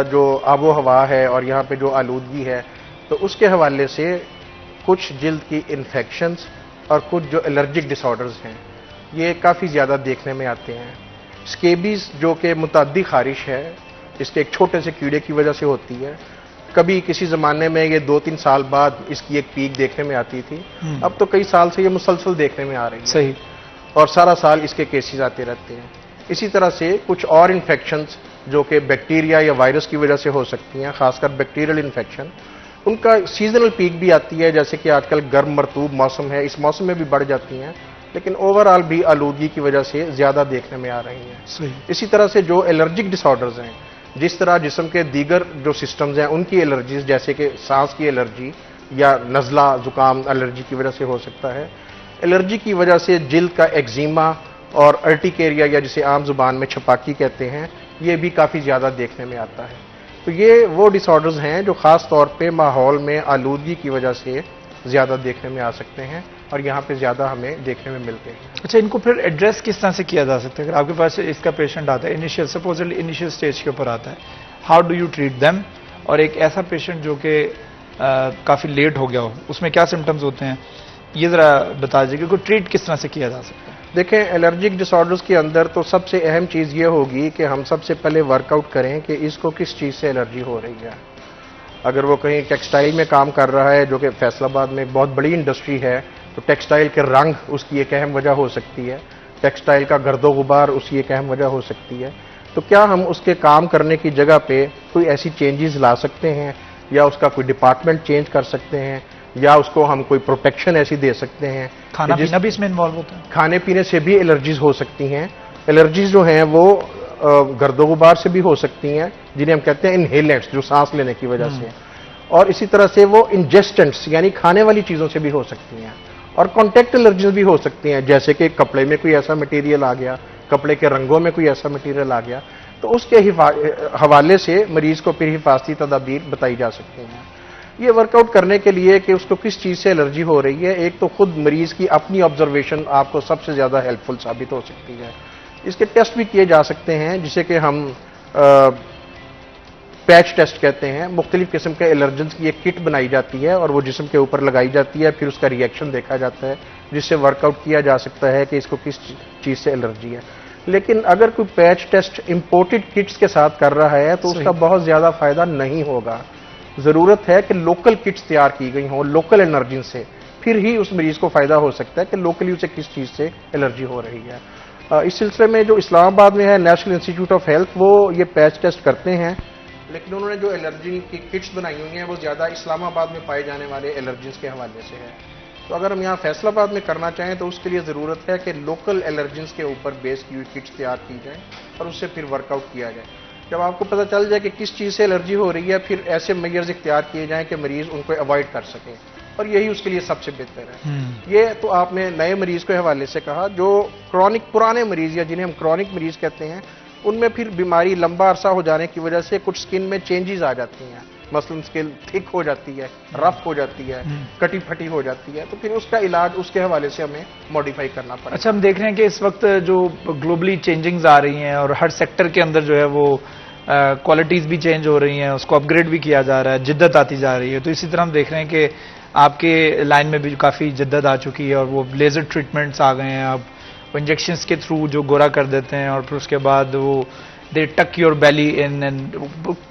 जो आबो हवा है और यहाँ पे जो आलूदगी है, तो उसके हवाले से कुछ जिल्द की इन्फेक्शंस और कुछ जो एलर्जिक डिसऑर्डर्स हैं ये काफ़ी ज़्यादा देखने में आते हैं। स्केबीज़ जो कि मुतअद्दी खारिश है, इसके एक छोटे से कीड़े की वजह से होती है। कभी किसी ज़माने में ये 2-3 साल बाद इसकी एक पीक देखने में आती थी, अब तो कई साल से ये मुसलसल देखने में आ रही है। सही। और सारा साल इसके केसेस आते रहते हैं। इसी तरह से कुछ और इन्फेक्शंस जो कि बैक्टीरिया या वायरस की वजह से हो सकती हैं, खासकर बैक्टीरियल इन्फेक्शन, उनका सीजनल पीक भी आती है। जैसे कि आजकल गर्म मरतूब मौसम है, इस मौसम में भी बढ़ जाती हैं, लेकिन ओवरऑल भी आलूदगी की वजह से ज़्यादा देखने में आ रही हैं। सही। इसी तरह से जो एलर्जिक डिसऑर्डर्स हैं, जिस तरह जिस्म के दीगर जो सिस्टम्स हैं उनकी एलर्जीज, जैसे कि सांस की एलर्जी या नज़ला ज़ुकाम एलर्जी की वजह से हो सकता है। एलर्जी की वजह से जिल्द का एक्जिमा और अर्टिकेरिया या जिसे आम जुबान में छपाकी कहते हैं, ये भी काफ़ी ज़्यादा देखने में आता है। तो ये वो डिसऑर्डर्स हैं जो ख़ास तौर पे माहौल में आलूदगी की वजह से ज़्यादा देखने में आ सकते हैं और यहाँ पे ज़्यादा हमें देखने में मिलते हैं। अच्छा, इनको फिर एड्रेस किस तरह से किया जा सकता है? अगर आपके पास इसका पेशेंट आता है, इनिशियल सपोजली इनिशियल स्टेज के ऊपर आता है, how do you treat them? और एक ऐसा पेशेंट जो कि काफ़ी लेट हो गया हो, उसमें क्या सिम्टम्स होते हैं, ये ज़रा बता दीजिए कि ट्रीट किस तरह से किया जा सकता है? देखें, एलर्जिक डिसऑर्डर्स के अंदर तो सबसे अहम चीज़ ये होगी कि हम सबसे पहले वर्कआउट करें कि इसको किस चीज़ से एलर्जी हो रही है। अगर वो कहीं टेक्सटाइल में काम कर रहा है, जो कि फैसलाबाद में एक बहुत बड़ी इंडस्ट्री है, तो टेक्सटाइल के रंग उसकी एक अहम वजह हो सकती है, टेक्सटाइल का गर्दो गुबार उसकी एक अहम वजह हो सकती है। तो क्या हम उसके काम करने की जगह पे कोई ऐसी चेंजेस ला सकते हैं, या उसका कोई डिपार्टमेंट चेंज कर सकते हैं, या उसको हम कोई प्रोटेक्शन ऐसी दे सकते हैं? खाना पीना भी इसमें इन्वॉल्व होता है? खाने पीने से भी एलर्जीज हो सकती हैं। एलर्जीज जो हैं वो गर्दो गुबार से भी हो सकती हैं, जिन्हें हम कहते हैं इनहेलेंट्स, जो सांस लेने की वजह से, और इसी तरह से वो इंजेस्टेंट्स यानी खाने वाली चीज़ों से भी हो सकती हैं। और कॉन्टैक्ट एलर्जीज भी हो सकती हैं, जैसे कि कपड़े में कोई ऐसा मटेरियल आ गया, कपड़े के रंगों में कोई ऐसा मटेरियल आ गया, तो उसके हवाले से मरीज को फिर हिफाजती तदाबीर बताई जा सकती हैं। ये वर्कआउट करने के लिए कि उसको किस चीज़ से एलर्जी हो रही है, एक तो खुद मरीज की अपनी ऑब्जर्वेशन आपको सबसे ज़्यादा हेल्पफुल साबित हो सकती है। इसके टेस्ट भी किए जा सकते हैं, जिसे कि हम पैच टेस्ट कहते हैं। मुख्तलिफ किस्म के एलर्जेंस की एक किट बनाई जाती है और वो जिस्म के ऊपर लगाई जाती है, फिर उसका रिएक्शन देखा जाता है, जिससे वर्कआउट किया जा सकता है कि इसको किस चीज़ से एलर्जी है। लेकिन अगर कोई पैच टेस्ट इंपोर्टेड किट्स के साथ कर रहा है तो उसका बहुत ज़्यादा फायदा नहीं होगा। ज़रूरत है कि लोकल किट्स तैयार की गई हों लोकल एलर्जी से, फिर ही उस मरीज को फ़ायदा हो सकता है कि लोकली उसे किस चीज़ से एलर्जी हो रही है। इस सिलसिले में जो इस्लामाबाद में है नेशनल इंस्टीट्यूट ऑफ हेल्थ, वो ये पैच टेस्ट करते हैं, लेकिन उन्होंने जो एलर्जी की किट्स बनाई हुई हैं वो ज़्यादा इस्लामाबाद में पाए जाने वाले एलर्जीज के हवाले से है। तो अगर हम यहाँ फैसलाबाद में करना चाहें तो उसके लिए ज़रूरत है कि लोकल एलर्जेंस के ऊपर बेस की हुई किट्स तैयार की जाएँ और उससे फिर वर्कआउट किया जाए। जब आपको पता चल जाए कि किस चीज़ से एलर्जी हो रही है, फिर ऐसे मेजर्स इख्तियार किए जाएं कि मरीज़ उनको अवॉइड कर सकें, और यही उसके लिए सबसे बेहतर है। ये तो आपने नए मरीज़ के हवाले से कहा। जो क्रॉनिक पुराने मरीज़ या जिन्हें हम क्रॉनिक मरीज़ कहते हैं, उनमें फिर बीमारी लंबा अरसा हो जाने की वजह से कुछ स्किन में चेंजेस आ जाती हैं। मसलन स्किन थिक हो जाती है, रफ हो जाती है, कटी फटी हो जाती है, तो फिर उसका इलाज उसके हवाले से हमें मॉडिफाई करना पड़ेगा। अच्छा, हम देख रहे हैं कि इस वक्त जो ग्लोबली चेंजिंग्स आ रही हैं और हर सेक्टर के अंदर जो है वो क्वालिटीज़ भी चेंज हो रही हैं, उसको अपग्रेड भी किया जा रहा है, जिद्दत आती जा रही है। तो इसी तरह हम देख रहे हैं कि आपके लाइन में भी काफ़ी जिद्दत आ चुकी है और वो लेज़र ट्रीटमेंट्स आ गए हैं। अब वो इंजेक्शंस के थ्रू जो गोरा कर देते हैं और फिर उसके बाद वो दे टक योर बेली इन, एंड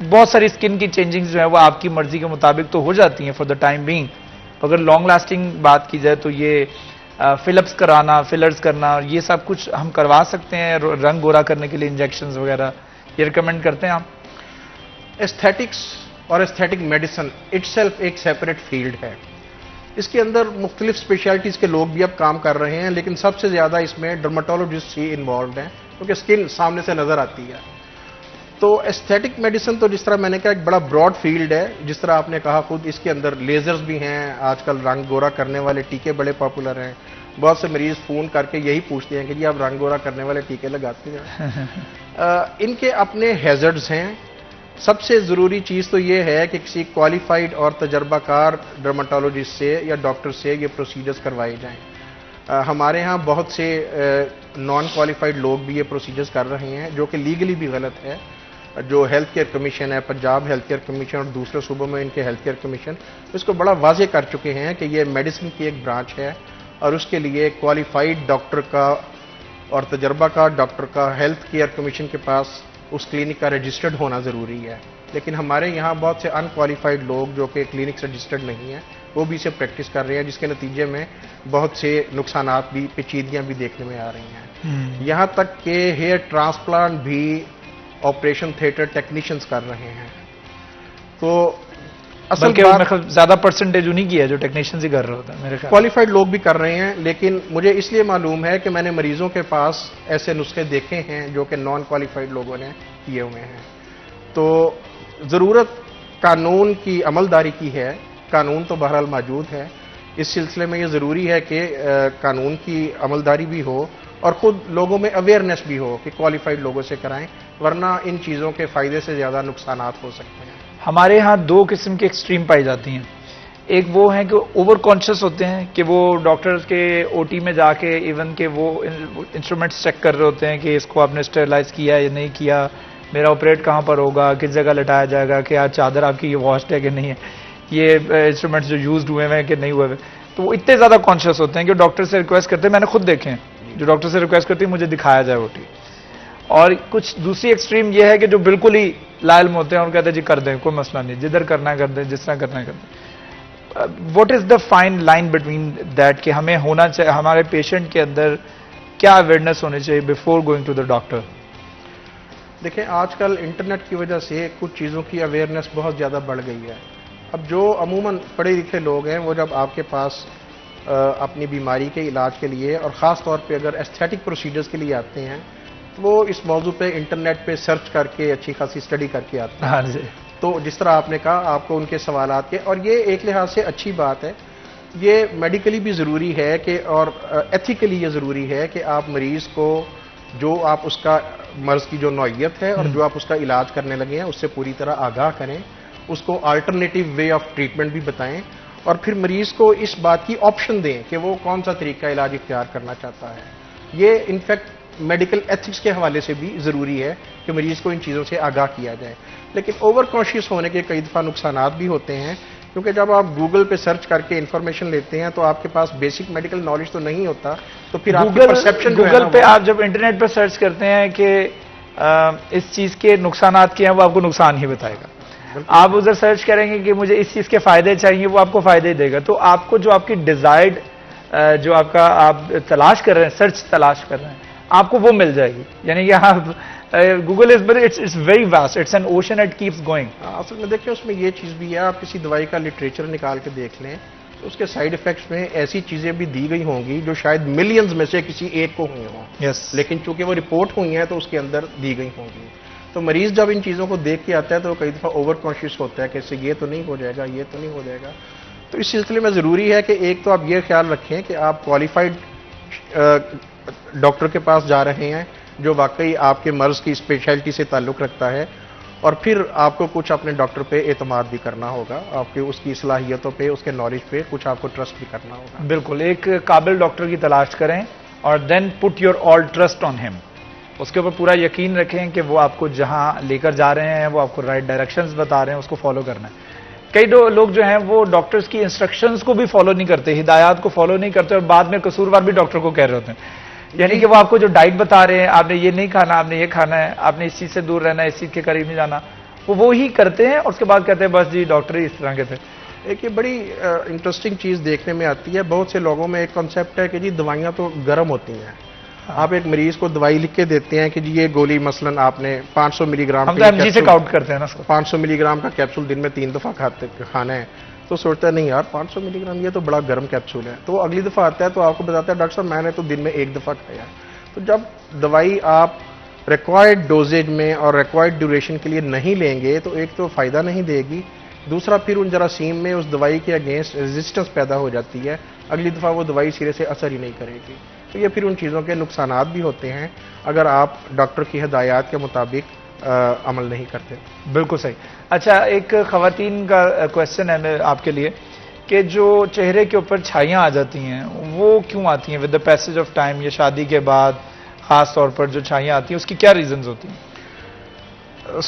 बहुत सारी स्किन की चेंजिंग्स जो है वो आपकी मर्जी के मुताबिक तो हो जाती हैं फॉर द टाइम बीइंग। अगर लॉन्ग लास्टिंग बात की जाए तो ये फिलअप्स कराना, फिलर्स करना, ये सब कुछ हम करवा सकते हैं। रंग गोरा करने के लिए इंजेक्शंस वगैरह ये रिकमेंड करते हैं आप? एस्थेटिक्स और एस्थेटिक मेडिसिन इटसेल्फ एक सेपरेट फील्ड है। इसके अंदर मुख्तलिफ स्पेशलिटीज़ के लोग भी अब काम कर रहे हैं, लेकिन सबसे ज़्यादा इसमें डर्माटोलॉजिस्ट ही इन्वॉल्व हैं, क्योंकि स्किन सामने से नज़र आती है। तो एस्थेटिक मेडिसिन तो जिस तरह मैंने कहा एक बड़ा ब्रॉड फील्ड है। जिस तरह आपने कहा खुद, इसके अंदर लेजर्स भी हैं, आजकल रंग गोरा करने वाले टीके बड़े पॉपुलर हैं। बहुत से मरीज फ़ोन करके यही पूछते हैं कि जी आप रंग गोरा करने वाले टीके लगाते हैं। इनके अपने हैज़र्ड्स हैं। सबसे ज़रूरी चीज़ तो ये है कि किसी क्वालिफाइड और तजर्बाकार डर्माटोलॉजिस्ट से या डॉक्टर से ये प्रोसीजर्स करवाए जाएं। हमारे यहाँ बहुत से नॉन क्वालिफाइड लोग भी ये प्रोसीजर्स कर रहे हैं, जो कि लीगली भी गलत है। जो हेल्थ केयर कमीशन है, पंजाब हेल्थ केयर कमीशन और दूसरे सूबों में इनके हेल्थ केयर कमीशन, इसको बड़ा वाजे कर चुके हैं कि ये मेडिसिन की एक ब्रांच है और उसके लिए क्वालिफाइड डॉक्टर का और तजर्बाकार डॉक्टर का हेल्थ केयर कमीशन के पास उस क्लिनिक का रजिस्टर्ड होना ज़रूरी है। लेकिन हमारे यहाँ बहुत से अनक्वालिफाइड लोग जो कि क्लिनिक से रजिस्टर्ड नहीं हैं, वो भी इसे प्रैक्टिस कर रहे हैं, जिसके नतीजे में बहुत से नुकसानात भी, पेचीदगियाँ भी देखने में आ रही हैं। यहाँ तक कि हेयर ट्रांसप्लांट भी ऑपरेशन थिएटर टेक्नीशियंस कर रहे हैं। तो असल बात ज़्यादा परसेंटेज उन्हीं की है जो टेक्नीशियंस ही कर रहे होते हैं। मेरे ख्याल क्वालिफाइड लोग भी कर रहे हैं, लेकिन मुझे इसलिए मालूम है कि मैंने मरीजों के पास ऐसे नुस्खे देखे हैं जो कि नॉन क्वालिफाइड लोगों ने किए हुए हैं। तो ज़रूरत कानून की अमलदारी की है। कानून तो बहरहाल मौजूद है। इस सिलसिले में ये ज़रूरी है कि कानून की अमलदारी भी हो और खुद लोगों में अवेयरनेस भी हो कि क्वालिफाइड लोगों से कराएं, वरना इन चीज़ों के फ़ायदे से ज़्यादा नुकसानात हो सकते हैं। हमारे यहाँ दो किस्म की एक्सट्रीम पाई जाती हैं। एक वो है कि ओवर कॉन्शियस होते हैं कि वो डॉक्टर्स के ओटी में जाके इवन के वो इंस्ट्रूमेंट्स चेक कर रहे होते हैं कि इसको आपने स्टेरलाइज किया या नहीं किया, मेरा ऑपरेट कहाँ पर होगा, किस जगह लटाया जाएगा, कि आज चादर आपकी ये वॉश्ड है कि नहीं है, ये इंस्ट्रूमेंट्स जो यूज्ड हुए हैं कि नहीं हुए हैं। तो वो इतने ज़्यादा कॉन्शियस होते हैं कि डॉक्टर से रिक्वेस्ट करते हैं, मैंने खुद देखे हैं जो डॉक्टर से रिक्वेस्ट करते हैं मुझे दिखाया जाए ओटी। और कुछ दूसरी एक्सट्रीम ये है कि जो बिल्कुल ही लायल में होते हैं और कहते हैं जी कर दें, कोई मसला नहीं, जिधर करना है कर दें, जिस तरह करना है कर दें। What is the fine line between that कि हमें होना चाहिए, हमारे पेशेंट के अंदर क्या अवेयरनेस होनी चाहिए before going to the doctor? देखिए, आजकल इंटरनेट की वजह से कुछ चीज़ों की अवेयरनेस बहुत ज़्यादा बढ़ गई है। अब जो अमूमन पढ़े लिखे लोग हैं वो जब आपके पास अपनी बीमारी के इलाज के लिए और ख़ास तौर पे अगर एस्थेटिक प्रोसीजर्स के लिए आते हैं तो वो इस मौजू पे इंटरनेट पे सर्च करके अच्छी खासी स्टडी करके आते हैं। हाँ जी। तो जिस तरह आपने कहा, आपको उनके सवालात के, और ये एक लिहाज से अच्छी बात है, ये मेडिकली भी ज़रूरी है कि और एथिकली ये ज़रूरी है कि आप मरीज़ को जो आप उसका मर्ज़ की जो नौइयत है और जो आप उसका इलाज करने लगे हैं उससे पूरी तरह आगाह करें, उसको अल्टरनेटिव वे ऑफ ट्रीटमेंट भी बताएं और फिर मरीज़ को इस बात की ऑप्शन दें कि वो कौन सा तरीका इलाज इख्तियार करना चाहता है। ये इनफैक्ट मेडिकल एथिक्स के हवाले से भी ज़रूरी है कि मरीज़ को इन चीज़ों से आगाह किया जाए। लेकिन ओवर कॉन्शियस होने के कई दफ़ा नुकसानात भी होते हैं, क्योंकि जब आप गूगल पे सर्च करके इंफॉर्मेशन लेते हैं तो आपके पास बेसिक मेडिकल नॉलेज तो नहीं होता, तो फिर आपकी परसेप्शन गूगल पे आप जब इंटरनेट पर सर्च करते हैं कि इस चीज़ के नुकसानात क्या हैं, वो आपको नुकसान ही बताएगा। आप उधर सर्च करेंगे कि मुझे इस चीज़ के फ़ायदे चाहिए, वो आपको फ़ायदे ही देगा। तो आपको जो आपकी डिज़ायर्ड जो आपका आप तलाश कर रहे हैं, सर्च तलाश कर रहे हैं, आपको वो मिल जाएगी। यानी कि आप Google it's very vast, it's an ocean, it keeps going. असल में देखिए, उसमें ये चीज़ भी है, आप किसी दवाई का लिटरेचर निकाल के देख लें तो उसके साइड इफेक्ट्स में ऐसी चीज़ें भी दी गई होंगी जो शायद मिलियंस में से किसी एक को हुई हों। यस। लेकिन चूंकि वो रिपोर्ट हुई हैं तो उसके अंदर दी गई होंगी। तो मरीज़ जब इन चीज़ों को देख के आता है तो कई दफ़ा ओवर कॉन्शियस होता है कि इससे ये तो नहीं हो जाएगा, ये तो नहीं हो जाएगा। तो इस सिलसिले में ज़रूरी है कि एक तो आप ये ख्याल रखें कि आप क्वालिफाइड डॉक्टर के पास जा रहे हैं जो वाकई आपके मर्ज़ की स्पेशलिटी से ताल्लुक़ रखता है, और फिर आपको कुछ अपने डॉक्टर पे एतमाद भी करना होगा, आपके उसकी सलाहियतों पे, उसके नॉलेज पे कुछ आपको ट्रस्ट भी करना होगा। बिल्कुल, एक काबिल डॉक्टर की तलाश करें और then put your all trust on him. उसके ऊपर पूरा यकीन रखें कि वो आपको जहां लेकर जा रहे हैं, वो आपको राइट डायरेक्शंस बता रहे हैं, उसको फॉलो करना है। कई लोग जो हैं वो डॉक्टर्स की इंस्ट्रक्शंस को भी फॉलो नहीं करते, हिदायत को फॉलो नहीं करते, और बाद में कसूरवार भी डॉक्टर को कह रहे होते हैं। यानी कि वो आपको जो डाइट बता रहे हैं, आपने ये नहीं खाना, आपने ये खाना है, आपने इस चीज़ से दूर रहना है, इस चीज़ के करीब नहीं जाना, वो ही करते हैं और उसके बाद कहते हैं बस जी डॉक्टर ही इस तरह के थे। एक ये बड़ी इंटरेस्टिंग चीज़ देखने में आती है, बहुत से लोगों में एक कॉन्सेप्ट है कि जी दवाइयाँ तो गर्म होती हैं। आप एक मरीज को दवाई लिख के देते हैं कि जी ये गोली मसलन आपने 500 मिलीग्राम, हम तो एमजी से काउंट करते हैं ना, 500 मिलीग्राम का कैप्सूल दिन में 3 दफ़ा खाना है। तो सोचता है नहीं यार 500 मिलीग्राम ये तो बड़ा गर्म कैप्सूल है। तो वो अगली दफ़ा आता है तो आपको बताता है डॉक्टर साहब मैंने तो दिन में 1 दफ़ा खाया। तो जब दवाई आप रिक्वायर्ड डोजेज में और रिक्वायर्ड ड्यूरेशन के लिए नहीं लेंगे तो एक तो फ़ायदा नहीं देगी, दूसरा फिर उन जरासीम में उस दवाई के अगेंस्ट रेजिस्टेंस पैदा हो जाती है, अगली दफ़ा वो दवाई सिरे से असर ही नहीं करेगी। तो ये फिर उन चीज़ों के नुकसानात भी होते हैं अगर आप डॉक्टर की हिदायत के मुताबिक अमल नहीं करते। बिल्कुल सही। अच्छा, एक ख़वातीन का क्वेश्चन है आपके लिए कि जो चेहरे के ऊपर छाइयाँ आ जाती हैं वो क्यों आती हैं with the passage of time, या शादी के बाद ख़ास तौर पर जो छाइयाँ आती हैं उसकी क्या रीजंस होती हैं?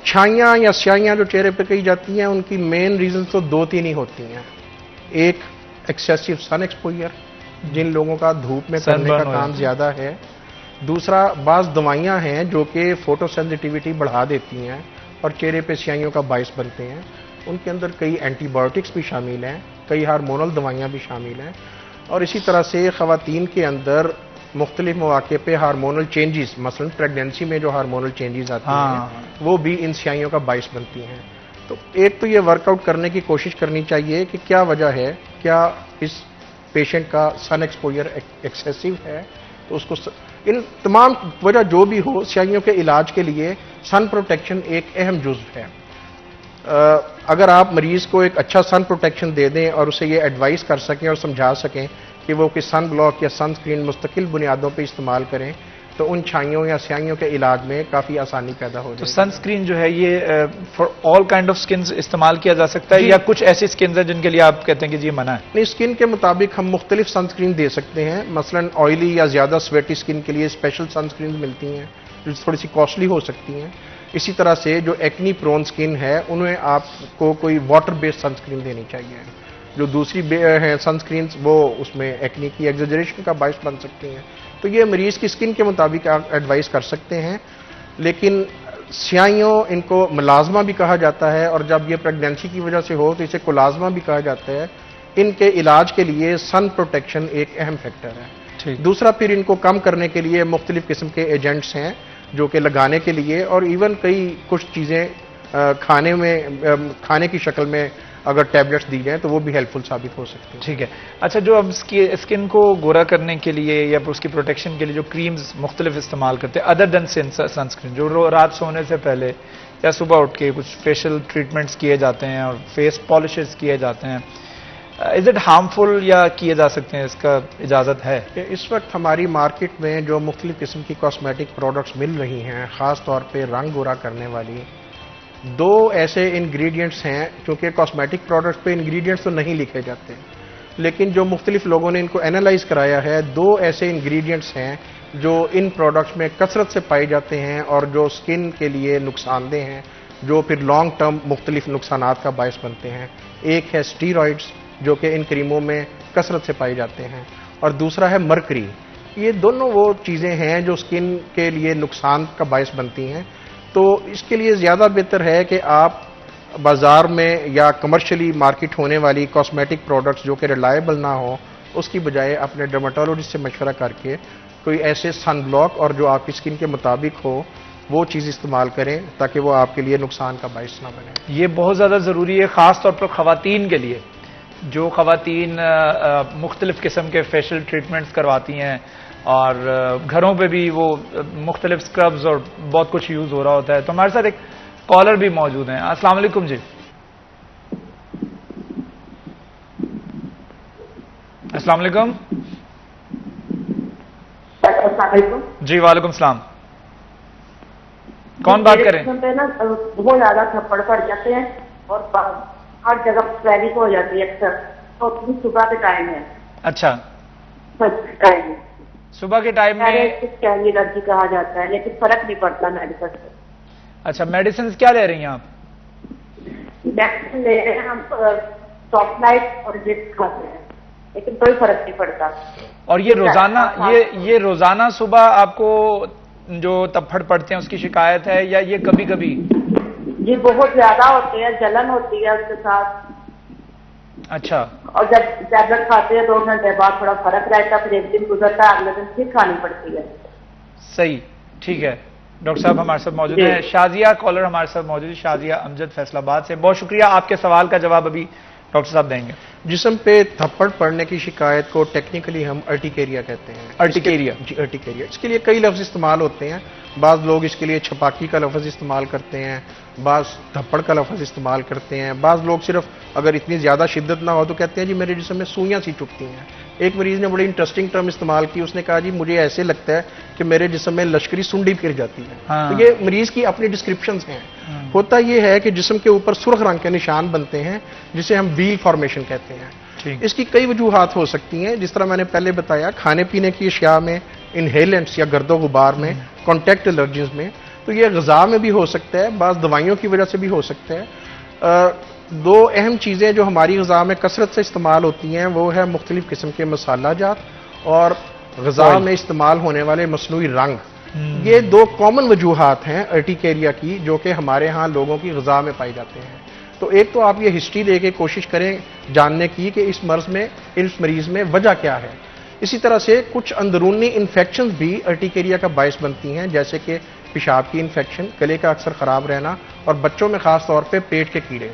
छाइयाँ या स्याइयाँ जो चेहरे पे कही जाती हैं उनकी मेन रीजन तो 2-3 ही होती हैं। एक एक्सेसिव सन एक्सपोजर, जिन लोगों का धूप में करने का काम ज़्यादा है। दूसरा, बाज़ दवाइयाँ हैं जो कि फोटो सेंसिटिविटी बढ़ा देती हैं और चेहरे पे स्याइयों का बायस बनते हैं। उनके अंदर कई एंटीबायोटिक्स भी शामिल हैं, कई हार्मोनल दवाइयाँ भी शामिल हैं, और इसी तरह से ख़वातीन के अंदर मुख्तलिफ मौके पे हार्मोनल चेंजेस, मसलन प्रेगनेंसी में जो हार्मोनल चेंजेस आती हैं वो भी इन स्याइयों का बायस बनती हैं। तो एक तो ये वर्कआउट करने की कोशिश करनी चाहिए कि क्या वजह है, क्या इस पेशेंट का सन एक्सपोजर एक्सेसिव है, तो उसको इन तमाम वजह जो भी हो, स्याइयों के इलाज के लिए सन प्रोटेक्शन एक अहम जुज़्व है। अगर आप मरीज़ को एक अच्छा सन प्रोटेक्शन दे दें और उसे ये एडवाइस कर सकें और समझा सकें कि वो कि सन ब्लॉक या सनस्क्रीन मुस्तकिल बुनियादों पे इस्तेमाल करें तो उन छाइयों या स्याहियों के इलाज में काफ़ी आसानी पैदा हो तो जाएगी। सनस्क्रीन जो है ये for all kind of skin इस्तेमाल किया जा सकता है या कुछ ऐसी स्किन है जिनके लिए आप कहते हैं कि जी मना है? नहीं, स्किन के मुताबिक हम मुख्तलिफ सनस्क्रीन दे सकते हैं। मसलन ऑयली या ज़्यादा स्वेटी स्किन के लिए स्पेशल सनस्क्रीन मिलती हैं जो थोड़ी सी कॉस्टली हो सकती हैं। इसी तरह से जो एक्नी प्रोन स्किन है उन्हें आपको कोई वाटर बेस्ड सनस्क्रीन देनी चाहिए। जो दूसरी है सनस्क्रीन वो उसमें एक्नी की एग्जेजरेशन का बायस बन सकती हैं। तो ये मरीज की स्किन के मुताबिक आप एडवाइस कर सकते हैं। लेकिन स्याहियों इनको मलाजमा भी कहा जाता है और जब ये प्रेगनेंसी की वजह से हो तो इसे कोलाजमा भी कहा जाता है। इनके इलाज के लिए सन प्रोटेक्शन एक अहम फैक्टर है। दूसरा फिर इनको कम करने के लिए मुख्तलिफ किस्म के एजेंट्स हैं जो कि लगाने के लिए और इवन कई कुछ चीज़ें खाने की शक्ल में अगर टैबलेट्स दी जाएं तो वो भी हेल्पफुल साबित हो सकती है। ठीक है। अच्छा, जो अब स्किन को गोरा करने के लिए या उसकी प्रोटेक्शन के लिए जो क्रीम्स मुख्तलिफ इस्तेमाल करते हैं अदर देन सनस्क्रीन, जो रात सोने से पहले या सुबह उठ के कुछ फेशियल ट्रीटमेंट्स किए जाते हैं और फेस पॉलिशेस किए जाते हैं, इज इट हार्मफुल या किए जा सकते हैं? इसका इजाज़त है? इस वक्त हमारी मार्केट में जो मुख्तलिफ किस्म की कॉस्मेटिक प्रोडक्ट्स मिल रही हैं, ख़ास तौर पर रंग गोरा करने वाली, दो ऐसे इंग्रेडिएंट्स हैं, क्योंकि कॉस्मेटिक प्रोडक्ट्स पे इंग्रेडिएंट्स तो नहीं लिखे जाते, लेकिन जो मुख्तलिफ लोगों ने इनको एनालाइज कराया है, दो ऐसे इंग्रेडिएंट्स हैं जो इन प्रोडक्ट्स में कसरत से पाए जाते हैं और जो स्किन के लिए नुकसानदेह हैं, जो फिर लॉन्ग टर्म मुख्तलिफ नुकसानात का बायस बनते हैं। एक है स्टीरॉइड्स जो कि इन क्रीमों में कसरत से पाए जाते हैं और दूसरा है मरकरी। ये दोनों वो चीज़ें हैं जो स्किन के लिए नुकसान का बायस बनती हैं। तो इसके लिए ज़्यादा बेहतर है कि आप बाज़ार में या कमर्शियली मार्केट होने वाली कॉस्मेटिक प्रोडक्ट्स जो कि रिलायबल ना हो, उसकी बजाय अपने डर्मेटोलॉजिस्ट से मशवरा करके कोई ऐसे सन ब्लॉक और जो आपकी स्किन के मुताबिक हो वो चीज़ इस्तेमाल करें ताकि वो आपके लिए नुकसान का बायस ना बने। ये बहुत ज़्यादा ज़रूरी है, ख़ास तौर पर ख़वातीन के लिए। जो ख़वातीन मुख्तलिफ़ किस्म के फेशियल ट्रीटमेंट्स करवाती हैं और घरों पे भी वो मुख्तलिफ स्क्रब्स और बहुत कुछ यूज़ हो रहा होता है। तो हमारे साथ एक कॉलर भी मौजूद हैं। अस्सलाम वालेकुम जी। अस्सलाम वालेकुम जी। वालेकुम सलाम। कौन बात करें? ना बहुत ज्यादा थप्पड़ पड़ जाते हैं और हर जगह स्वेलिंग हो जाती है अक्सर, तो सुबह के टाइम है। अच्छा, टाइम सुबह के टाइम में एलर्जी कहा जाता है, लेकिन फर्क नहीं पड़ता मेडिसिन से। अच्छा, मेडिसिन क्या ले रही हैं आप? मेडिसिन ले रहे हैं हम, सॉफ्ट लाइट और जिप्स खाते हैं, लेकिन कोई फर्क नहीं पड़ता। और ये रोजाना ये रोजाना सुबह आपको जो थप्पड़ पड़ते हैं उसकी शिकायत है या ये कभी कभी? ये बहुत ज्यादा होते हैं, जलन होती है उसके साथ। अच्छा। और जब टैबलेट खाते हैं 2 घंटे बाद थोड़ा फर्क रहता है, फिर एक दिन गुजरता है, अगले दिन फिर खानी पड़ती है। सही, ठीक है। डॉक्टर साहब हमारे साथ मौजूद हैं। शाजिया कॉलर हमारे साथ मौजूद है, शाजिया अमजद फैसलाबाद से। बहुत शुक्रिया, आपके सवाल का जवाब अभी डॉक्टर साहब देंगे। जिस्म पे थप्पड़ पड़ने की शिकायत को टेक्निकली हम अर्टिकेरिया कहते हैं। अर्टिकेरिया? जी, अर्टिकेरिया। इसके लिए कई लफ्ज इस्तेमाल होते हैं। बाज़ लोग इसके लिए छपाकी का लफ्ज इस्तेमाल करते हैं, बाज़ थप्पड़ का लफ्ज इस्तेमाल करते हैं, बाज़ लोग सिर्फ अगर इतनी ज़्यादा शिद्दत ना हो तो कहते हैं जी मेरे जिस्म में सुइयां सी चुभती हैं। एक मरीज ने बड़ी इंटरेस्टिंग टर्म इस्तेमाल की, उसने कहा जी मुझे ऐसे लगता है कि मेरे जिस्म में लश्करी सुंडी फिर जाती है। हाँ। तो ये मरीज की अपनी डिस्क्रिप्शंस हैं। होता यह है कि जिस्म के ऊपर सुर्ख रंग के निशान बनते हैं जिसे हम व्हील फॉर्मेशन कहते हैं। इसकी कई वजूहात हो सकती हैं, जिस तरह मैंने पहले बताया, खाने पीने की अशिया में, इनहेलेंट्स या गर्दो गुबार में, कॉन्टैक्ट एलर्जीज में, तो ये ग़िज़ा में भी हो सकता है, बाज़ दवाइयों की वजह से भी हो सकता है। दो अहम चीज़ें जो हमारी ग़िज़ा में कसरत से इस्तेमाल होती हैं वो है मुख्तलिफ़ किस्म के मसाला जात और ग़िज़ा में इस्तेमाल होने वाले मसनूई रंग। ये दो कॉमन वजूहात हैं अर्टिकेरिया की जो कि हमारे यहाँ लोगों की ग़िज़ा में पाई जाते हैं। तो एक तो आप ये हिस्ट्री दे के कोशिश करें जानने की कि इस मर्ज में, इस मरीज में वजह क्या है। इसी तरह से कुछ अंदरूनी इन्फेक्शन भी अर्टिकेरिया का बायस बनती हैं, जैसे कि पेशाब की इन्फेक्शन, गले का अक्सर ख़राब रहना और बच्चों में ख़ास तौर पे पेट के कीड़े।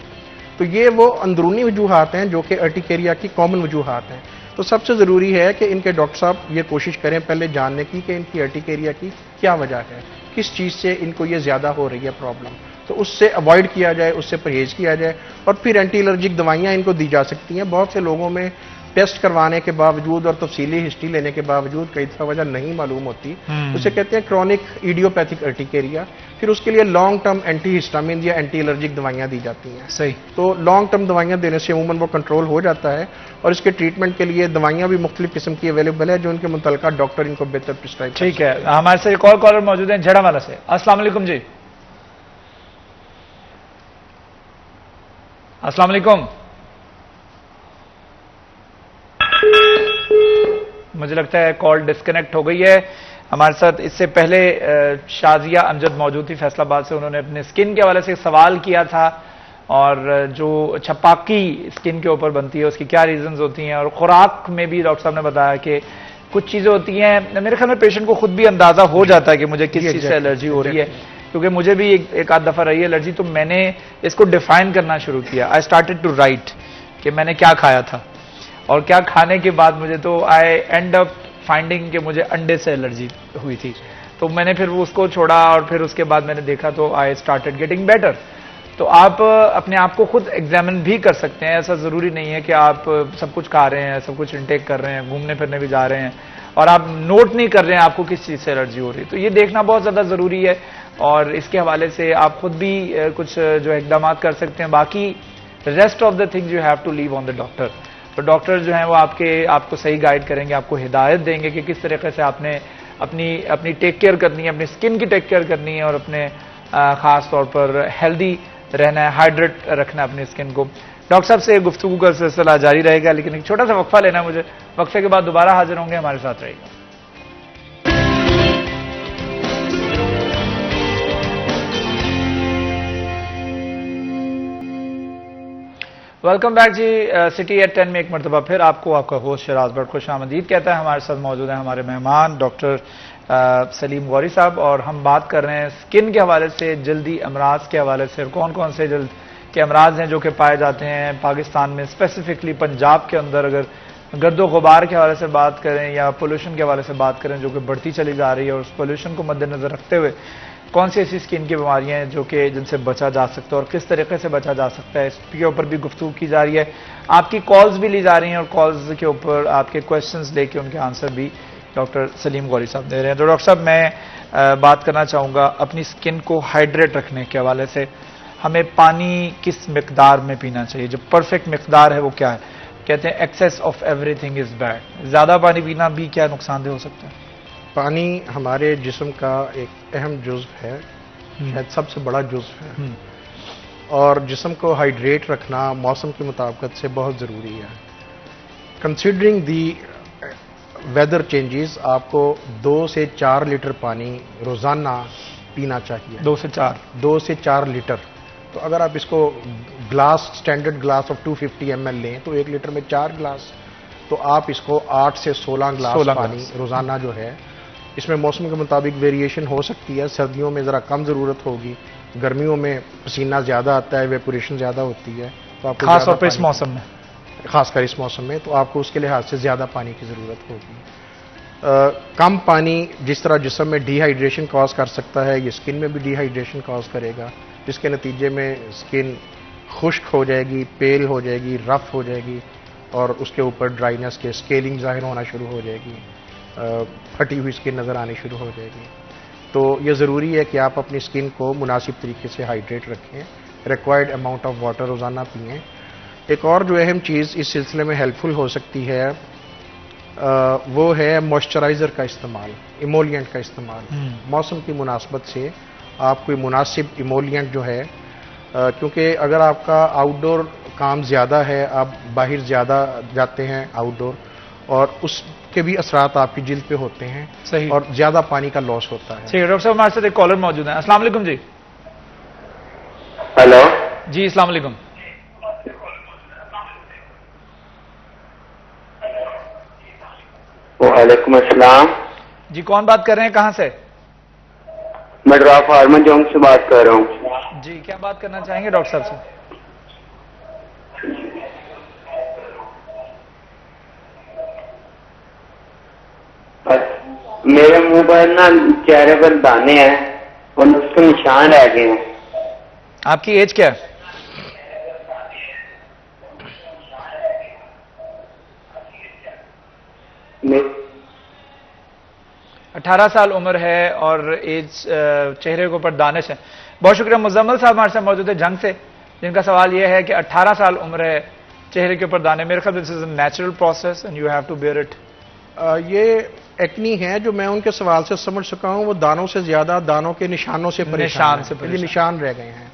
तो ये वो अंदरूनी वजूहात हैं जो कि अर्टिकेरिया की कॉमन वजूहात हैं। तो सबसे ज़रूरी है कि इनके डॉक्टर साहब ये कोशिश करें पहले जानने की कि इनकी अर्टिकेरिया की क्या वजह है, किस चीज़ से इनको ये ज़्यादा हो रही है प्रॉब्लम, तो उससे अवॉइड किया जाए, उससे परहेज़ किया जाए और फिर एंटी एलर्जिक दवाइयाँ इनको दी जा सकती हैं। बहुत से लोगों में टेस्ट करवाने के बावजूद और तफसीली हिस्ट्री लेने के बावजूद कई दफा वजह नहीं मालूम होती, उसे कहते हैं क्रॉनिक इडियोपैथिक अर्टिकेरिया। फिर उसके लिए लॉन्ग टर्म एंटी हिस्टामिन या एंटी एलर्जिक दवाइयां दी जाती हैं। सही। तो लॉन्ग टर्म दवाइयां देने से अमूमन वो कंट्रोल हो जाता है, और इसके ट्रीटमेंट के लिए दवाइयां भी मुख्तलिफ किस्म की अवेलेबल है जो उनके मुतलका डॉक्टर इनको बेहतर प्रिस्क्राइब। ठीक है, हमारे साथ एक और कॉलर मौजूद है झड़ावाला से। अस्सलाम वालेकुम जी। अस्सलाम वालेकुम। मुझे लगता है कॉल डिस्कनेक्ट हो गई है। हमारे साथ इससे पहले शाजिया अमजद मौजूद थी फैसलाबाद से। उन्होंने अपने स्किन के हवाले से सवाल किया था, और जो छपाकी स्किन के ऊपर बनती है उसकी क्या रीजंस होती हैं, और खुराक में भी डॉक्टर साहब ने बताया कि कुछ चीजें होती हैं। मेरे ख्याल में पेशेंट को खुद भी अंदाजा हो जाता है कि मुझे किस चीज से एलर्जी हो रही है, क्योंकि मुझे भी एक आध दफा रही है एलर्जी। तो मैंने इसको डिफाइन करना शुरू किया। आई स्टार्टेड टू राइट कि मैंने क्या खाया था, और क्या खाने के बाद मुझे, तो आई एंड अप फाइंडिंग कि मुझे अंडे से एलर्जी हुई थी। तो मैंने फिर उसको छोड़ा, और फिर उसके बाद मैंने देखा तो आई स्टार्टेड गेटिंग बेटर। तो आप अपने आप को खुद एग्जामिन भी कर सकते हैं। ऐसा जरूरी नहीं है कि आप सब कुछ खा रहे हैं, सब कुछ इंटेक कर रहे हैं, घूमने फिरने भी जा रहे हैं, और आप नोट नहीं कर रहे हैं आपको किस चीज से एलर्जी हो रही है। तो ये देखना बहुत ज्यादा जरूरी है, और इसके हवाले से आप खुद भी कुछ जो इकदाम कर सकते हैं। बाकी rest of the things you have to leave on the doctor. तो डॉक्टर जो हैं वो आपको सही गाइड करेंगे, आपको हिदायत देंगे कि किस तरीके से आपने अपनी टेक केयर करनी है, अपनी स्किन की टेक केयर करनी है, और अपने खास तौर पर हेल्दी रहना है, हाइड्रेट रखना है अपनी स्किन को। डॉक्टर साहब से गुफ्तगू का सिलसिला जारी रहेगा, लेकिन एक छोटा सा वक्फा लेना है मुझे। वक्फे के बाद दोबारा हाजिर होंगे, हमारे साथ रहिएगा। Welcome back ji. City at 10 में एक मरतबा फिर आपको आपका होस्ट शराज भट्ट खुश आमदीद कहता है। हमारे साथ मौजूद हैं हमारे मेहमान डॉक्टर सलीम गौरी साहब, और हम बात कर रहे हैं स्किन के हवाले से, जल्दी अमराज के हवाले से, और कौन कौन से जल्द के अमराज हैं जो कि पाए जाते हैं पाकिस्तान में, स्पेसिफिकली पंजाब के अंदर। अगर गर्दो गुबार के हवाले से बात करें या पोल्यूशन के हवाले से बात करें जो कि बढ़ती चली जा रही है, और उस पोल्यूशन को मद्देनजर रखते हुए कौन सी ऐसी स्किन की बीमारियां हैं जो कि जिनसे बचा जा सकता है और किस तरीके से बचा जा सकता है, इसके ऊपर भी गुफ्तगू की जा रही है। आपकी कॉल्स भी ली जा रही हैं, और कॉल्स के ऊपर आपके क्वेश्चंस लेके उनके आंसर भी डॉक्टर सलीम गौरी साहब दे रहे हैं। तो डॉक्टर साहब, मैं बात करना चाहूँगा अपनी स्किन को हाइड्रेट रखने के हवाले से। हमें पानी किस मिकदार में पीना चाहिए? जो परफेक्ट मिकदार है वो क्या है? कहते हैं excess of everything is bad. ज़्यादा पानी पीना भी क्या नुकसानदेह हो सकता है? पानी हमारे जिस्म का एक अहम जुज़्व है, शायद सबसे बड़ा जुज़्व है, और जिस्म को हाइड्रेट रखना मौसम के मुताबिकत से बहुत ज़रूरी है। कंसिडरिंग दी वेदर चेंजेस, आपको 2 से 4 लीटर पानी रोज़ाना पीना चाहिए। 2 से 4 लीटर। तो अगर आप इसको glass, standard glass of 250 ml लें तो 1 लीटर में 4 ग्लास, तो आप इसको 8 से 16 ग्लास पानी रोज़ाना जो है, इसमें मौसम के मुताबिक वेरिएशन हो सकती है। सर्दियों में ज़रा कम ज़रूरत होगी, गर्मियों में पसीना ज़्यादा आता है, वेपोरेशन ज़्यादा होती है, तो आपको खासतौर पर इस मौसम में, खासकर इस मौसम में, तो आपको उसके लिहाज से ज़्यादा पानी की ज़रूरत होगी। कम पानी जिस तरह जिस्म में डिहाइड्रेशन कॉज कर सकता है, ये स्किन में भी डिहाइड्रेशन कॉज करेगा, जिसके नतीजे में स्किन खुश्क हो जाएगी, पेल हो जाएगी, रफ हो जाएगी, और उसके ऊपर ड्राइनेस के स्केलिंग ज़ाहिर होना शुरू हो जाएगी, फटी हुई स्किन नज़र आनी शुरू हो जाएगी। तो ये ज़रूरी है कि आप अपनी स्किन को मुनासिब तरीके से हाइड्रेट रखें, रिक्वायर्ड अमाउंट ऑफ वाटर रोज़ाना पिएँ। एक और जो अहम चीज़ इस सिलसिले में हेल्पफुल हो सकती है वो है मॉइस्चराइज़र का इस्तेमाल, इमोलिएंट का इस्तेमाल। मौसम की मुनासबत से आप कोई मुनासिब इमोलिएंट जो है, क्योंकि अगर आपका आउटडोर काम ज़्यादा है, आप बाहर ज़्यादा जाते हैं आउटडोर, और उसके भी असरात आपकी जिल्द पे होते हैं। सही। और ज़्यादा पानी का लॉस होता है। ठीक है डॉक्टर साहब, हमारे साथ एक कॉलर मौजूद है। अस्सलाम वालेकुम जी। हेलो जी, अस्सलाम वालेकुम। वालेकुम अस्सलाम जी, कौन बात कर रहे हैं, कहां से? मैं ड्रा फार्मर जोंग से बात कर रहा हूँ। जी, क्या बात करना चाहेंगे डॉक्टर साहब से? मेरे मुंह पर ना चेहरे पर दाने हैं और उसके निशान रह गए हैं। आपकी एज क्या है? 18 साल उम्र है और एज चेहरे के ऊपर दानिश है। बहुत शुक्रिया। मुजम्मल साहब हमारे साथ मौजूद है जंग से, जिनका सवाल यह है कि 18 साल उम्र है, चेहरे के ऊपर दाने। मेरे ख्याल this is a natural process and you have to bear it. ये एक्नी है जो मैं उनके सवाल से समझ सका हूं, वो दानों से ज्यादा दानों के निशानों से परेशान है। निशान रह गए हैं।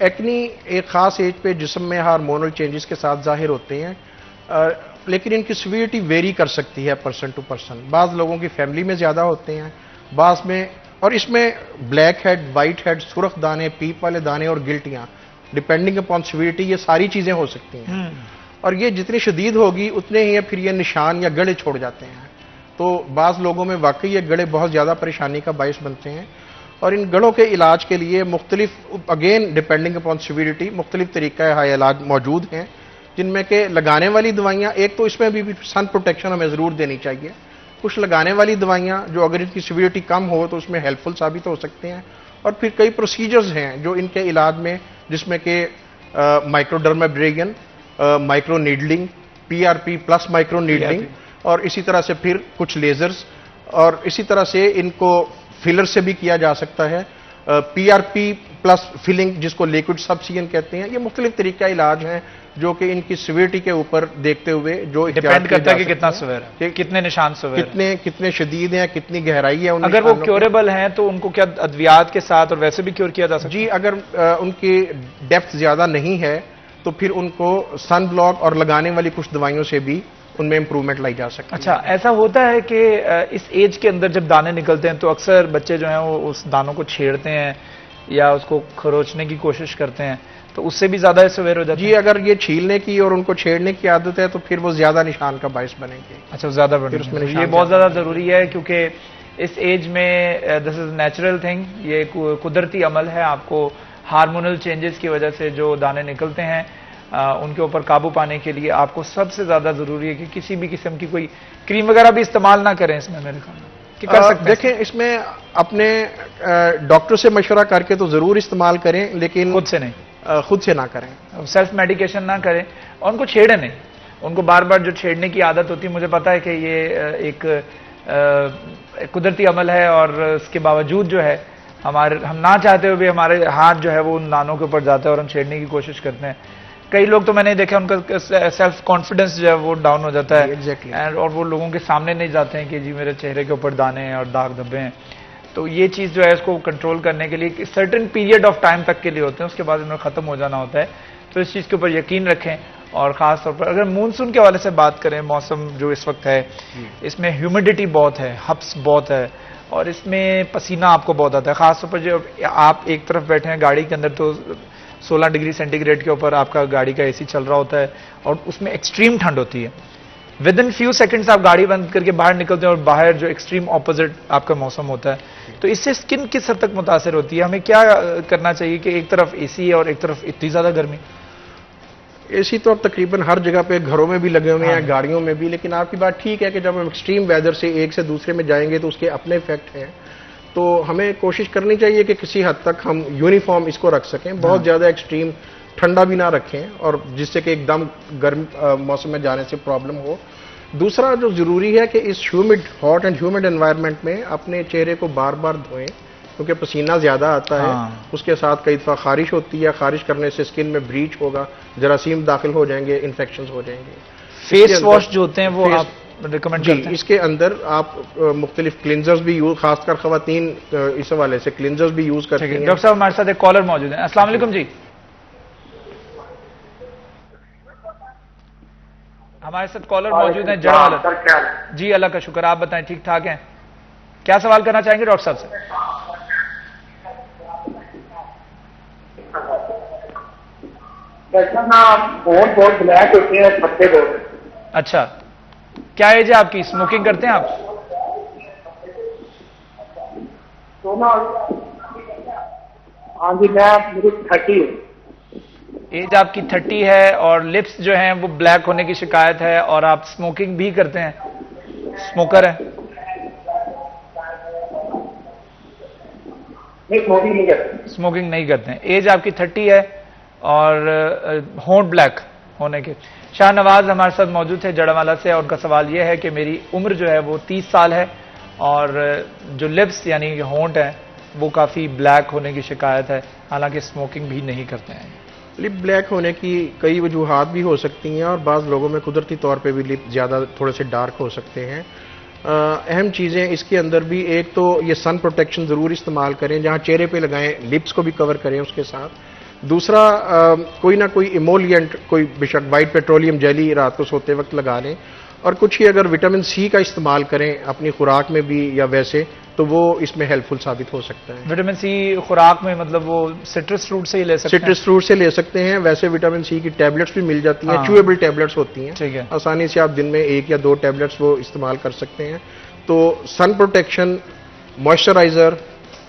एक्नी एक खास एज पे जिस्म में हार्मोनल चेंजेस के साथ जाहिर होते हैं, लेकिन इनकी सीवियरिटी वेरी कर सकती है पर्सन टू पर्सन। बाज़ लोगों की फैमिली में ज़्यादा होते हैं, बाज़ में, और इसमें ब्लैक हेड, वाइट हेड, सुर्ख दाने, पीप वाले दाने और गिल्टियाँ, डिपेंडिंग अपॉन सीवियरिटी, ये सारी चीज़ें हो सकती हैं। और ये जितनी शदीद होगी उतने ही फिर ये निशान या गड़े छोड़ जाते हैं। तो बाज़ लोगों में वाकई ये गड़े बहुत ज़्यादा परेशानी का बायस बनते हैं, और इन गड़ों के इलाज के लिए मुख्तलिफ, अगेन डिपेंडिंग अपॉन सीवियरिटी, मुख्तलिफ तरीका है इलाज मौजूद हैं, जिनमें के लगाने वाली दवाइयाँ, एक तो इसमें भी सन प्रोटेक्शन हमें ज़रूर देनी चाहिए। कुछ लगाने वाली दवाइयाँ जो अगर इनकी सीवियरिटी कम हो तो उसमें हेल्पफुल साबित हो सकते हैं, और फिर कई प्रोसीजर्स हैं जो इनके इलाज में, जिसमें कि microdermabrasion, micro needling, PRP plus micro needling, और इसी तरह से फिर कुछ लेजर्स, और इसी तरह से इनको फिलर से भी किया जा सकता है, PRP प्लस फिलिंग जिसको लिक्विड सबसियन कहते हैं। ये मुख्तलिफ तरीका इलाज हैं जो कि इनकी सीवियरिटी के ऊपर देखते हुए जो डिपेंड करता है कि कितना सवेर है, कितने निशान सवेर, कितने शदीद हैं, कितनी गहराई है। अगर वो क्योरेबल हैं तो उनको क्या अद्वियात के साथ और वैसे भी क्योर किया जा सकता है? जी, अगर उनकी डेप्थ ज्यादा नहीं है तो फिर उनको सन ब्लॉक और लगाने वाली कुछ दवाइयों से भी उनमें इंप्रूवमेंट लाई जा सकती है। अच्छा, ऐसा होता है कि इस एज के अंदर जब दाने निकलते हैं तो अक्सर बच्चे जो हैं वो उस दानों को छेड़ते हैं या उसको खरोचने की कोशिश करते हैं, तो उससे भी ज्यादा सवेर हो जाती है? जी, अगर ये छीलने की और उनको छेड़ने की आदत है तो फिर वो ज्यादा निशान का बायस बनेंगे। अच्छा, ज्यादा बनेंगे। ये बहुत ज्यादा जरूरी है क्योंकि इस एज में दिस इज नेचुरल थिंग, ये कुदरती अमल है। आपको हार्मोनल चेंजेस की वजह से जो दाने निकलते हैं उनके ऊपर काबू पाने के लिए आपको सबसे ज्यादा जरूरी है कि किसी भी किस्म की कोई क्रीम वगैरह भी इस्तेमाल ना करें इसमें, मेरे ख्याल में कि कर सकते हैं। देखें, इसमें अपने डॉक्टर से मशवरा करके तो जरूर इस्तेमाल करें, लेकिन खुद से नहीं, खुद से ना करें, सेल्फ मेडिकेशन ना करें, और उनको छेड़े नहीं। उनको बार बार जो छेड़ने की आदत होती है, मुझे पता है कि ये एक कुदरती अमल है, और इसके बावजूद जो है हम ना चाहते हुए भी हमारे हाथ जो है वो उन दानों के ऊपर जाता है और हम छेड़ने की कोशिश करते हैं। कई लोग तो मैंने देखा उनका सेल्फ कॉन्फिडेंस जो है वो डाउन हो जाता है, exactly. और वो लोगों के सामने नहीं जाते हैं कि जी मेरे चेहरे के ऊपर दाने हैं और दाग धब्बे हैं। तो ये चीज़ जो है इसको कंट्रोल करने के लिए सर्टेन पीरियड ऑफ टाइम तक के लिए होते हैं, उसके बाद इन्हें ख़त्म हो जाना होता है। तो इस चीज़ के ऊपर यकीन रखें। और ख़ास तौर पर अगर मानसून के हवाले से बात करें, मौसम जो इस वक्त है, इसमें ह्यूमिडिटी बहुत है, हब्स बहुत है, और इसमें पसीना आपको बहुत आता है। ख़ासतौर पर जो आप एक तरफ बैठे हैं गाड़ी के अंदर तो 16 डिग्री सेंटीग्रेड के ऊपर आपका गाड़ी का AC चल रहा होता है, और उसमें एक्सट्रीम ठंड होती है। विद इन फ्यू सेकंड्स आप गाड़ी बंद करके बाहर निकलते हैं और बाहर जो एक्सट्रीम ऑपोजिट आपका मौसम होता है। तो इससे स्किन किस हद तक मुतासर होती है? हमें क्या करना चाहिए कि एक तरफ AC है और एक तरफ इतनी ज़्यादा गर्मी? AC तो अब तकरीबन हर जगह पे, घरों में भी लगे हुए हैं, गाड़ियों में भी। लेकिन आपकी बात ठीक है कि जब हम एक्सट्रीम वेदर से एक से दूसरे में जाएंगे तो उसके अपने इफेक्ट हैं। तो हमें कोशिश करनी चाहिए कि किसी हद तक हम यूनिफॉर्म इसको रख सकें, बहुत ज़्यादा एक्सट्रीम ठंडा भी ना रखें, और जिससे कि एकदम गर्म मौसम में जाने से प्रॉब्लम हो। दूसरा जो ज़रूरी है कि इस हॉट एंड ह्यूमिड एनवायरनमेंट में अपने चेहरे को बार बार धोएं, क्योंकि पसीना ज़्यादा आता है। उसके साथ कई दफ़ा खारिश होती है, खारिश करने से स्किन में ब्रीच होगा, जरासीम दाखिल हो जाएंगे, इन्फेक्शन हो जाएंगे। फेस वॉश जो होते हैं वो आप रिकमेंड करते हैं? इसके अंदर आप मुख्तलिफ क्लिनजर्स भी यूज, खासकर खवातीन इस हवाले से क्लिनजर्स भी यूज करते हैं। डॉक्टर साहब हमारे साथ एक कॉलर मौजूद है। अस्सलाम वालेकुम जी। हमारे साथ कॉलर मौजूद है जड़वाल जी। अल्लाह का शुक्र, आप बताएं ठीक ठाक हैं? क्या सवाल करना चाहेंगे डॉक्टर साहब से? बहुत ब्लैक होते हैं, पत्ते बहुत। अच्छा, क्या एज है आपकी? स्मोकिंग करते हैं आप? तो ना, हाँ जी, मेरी 30 है। एज आपकी 30 है और लिप्स जो हैं वो ब्लैक होने की शिकायत है, और आप स्मोकिंग भी करते हैं, स्मोकर है? स्मोकिंग नहीं करते। स्मोकिंग नहीं करते हैं। एज आपकी 30 है और होंठ ब्लैक होने के। शाहनवाज हमारे साथ मौजूद थे जड़ावाला से, और उनका सवाल यह है कि मेरी उम्र जो है वो 30 साल है और जो लिप्स यानी कि होंठ है वो काफ़ी ब्लैक होने की शिकायत है, हालांकि स्मोकिंग भी नहीं करते हैं। लिप ब्लैक होने की कई वजूहात भी हो सकती हैं और बाज़ लोगों में कुदरती तौर पे भी लिप ज़्यादा थोड़े से डार्क हो सकते हैं। अहम चीज़ें इसके अंदर भी, एक तो ये सन प्रोटेक्शन ज़रूर इस्तेमाल करें, जहाँ चेहरे पे लगाएं लिप्स को भी कवर करें उसके साथ। दूसरा, कोई ना कोई इमोलिएंट, कोई बेशक वाइट पेट्रोलियम जेली रात को सोते वक्त लगा लें, और कुछ ही अगर विटामिन सी का इस्तेमाल करें अपनी खुराक में भी या वैसे, तो वो इसमें हेल्पफुल साबित हो सकता है। विटामिन सी खुराक में मतलब वो सिट्रस फ्रूट से ही ले सकते हैं? सिट्रस फ्रूट से ले सकते हैं। वैसे विटामिन सी की टैबलेट्स भी मिल जाती हैं, च्यूएबल टैबलेट्स होती हैं, ठीक है, आसानी से आप दिन में 1 या 2 टैबलेट्स वो इस्तेमाल कर सकते हैं। तो sun protection, moisturiser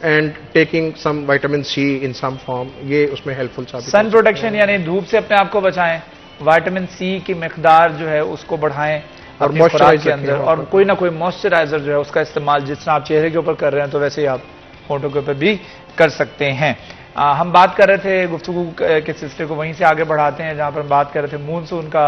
and taking some vitamin C in some form, ये उसमें हेल्पफुल साबित। सन प्रोटेक्शन यानी धूप से अपने आप को बचाएं, विटामिन सी की मिकदार जो है उसको बढ़ाएं और मॉइस्चराइजर के अंदर, और कोई ना कोई मॉइस्चराइजर जो है उसका इस्तेमाल जिस तरह आप चेहरे के ऊपर कर रहे हैं तो वैसे ही आप होंठों के ऊपर भी कर सकते हैं। हम बात कर रहे थे गुफ्तगू के सिलसिले को वहीं से आगे बढ़ाते हैं, जहां पर हम बात कर रहे थे मूनसून का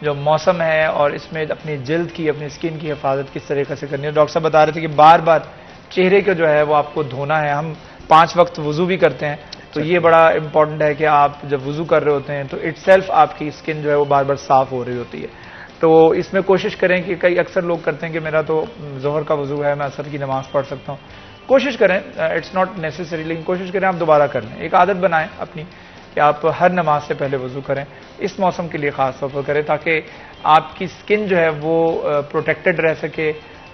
जो मौसम है और इसमें अपनी जल्द की, अपनी स्किन की हिफाजत किस तरीके से करनी है। डॉक्टर साहब बता रहे थे कि बार बार चेहरे को जो है वो आपको धोना है। हम 5 वक्त वजू भी करते हैं, तो ये बड़ा इंपॉर्टेंट है कि आप जब वजू कर रहे होते हैं तो इटसेल्फ आपकी स्किन जो है वो बार बार साफ हो रही होती है। तो इसमें कोशिश करें कि कई अक्सर लोग करते हैं कि मेरा तो जोहर का वजू है, मैं असर की नमाज पढ़ सकता हूँ। कोशिश करें, इट्स नॉट नेसेसरी, लेकिन कोशिश करें आप दोबारा कर लें। एक आदत बनाएं अपनी कि आप हर नमाज से पहले वजू करें। इस मौसम के लिए ख़ास तौर पर करें ताकि आपकी स्किन जो है वो प्रोटेक्टेड रह सके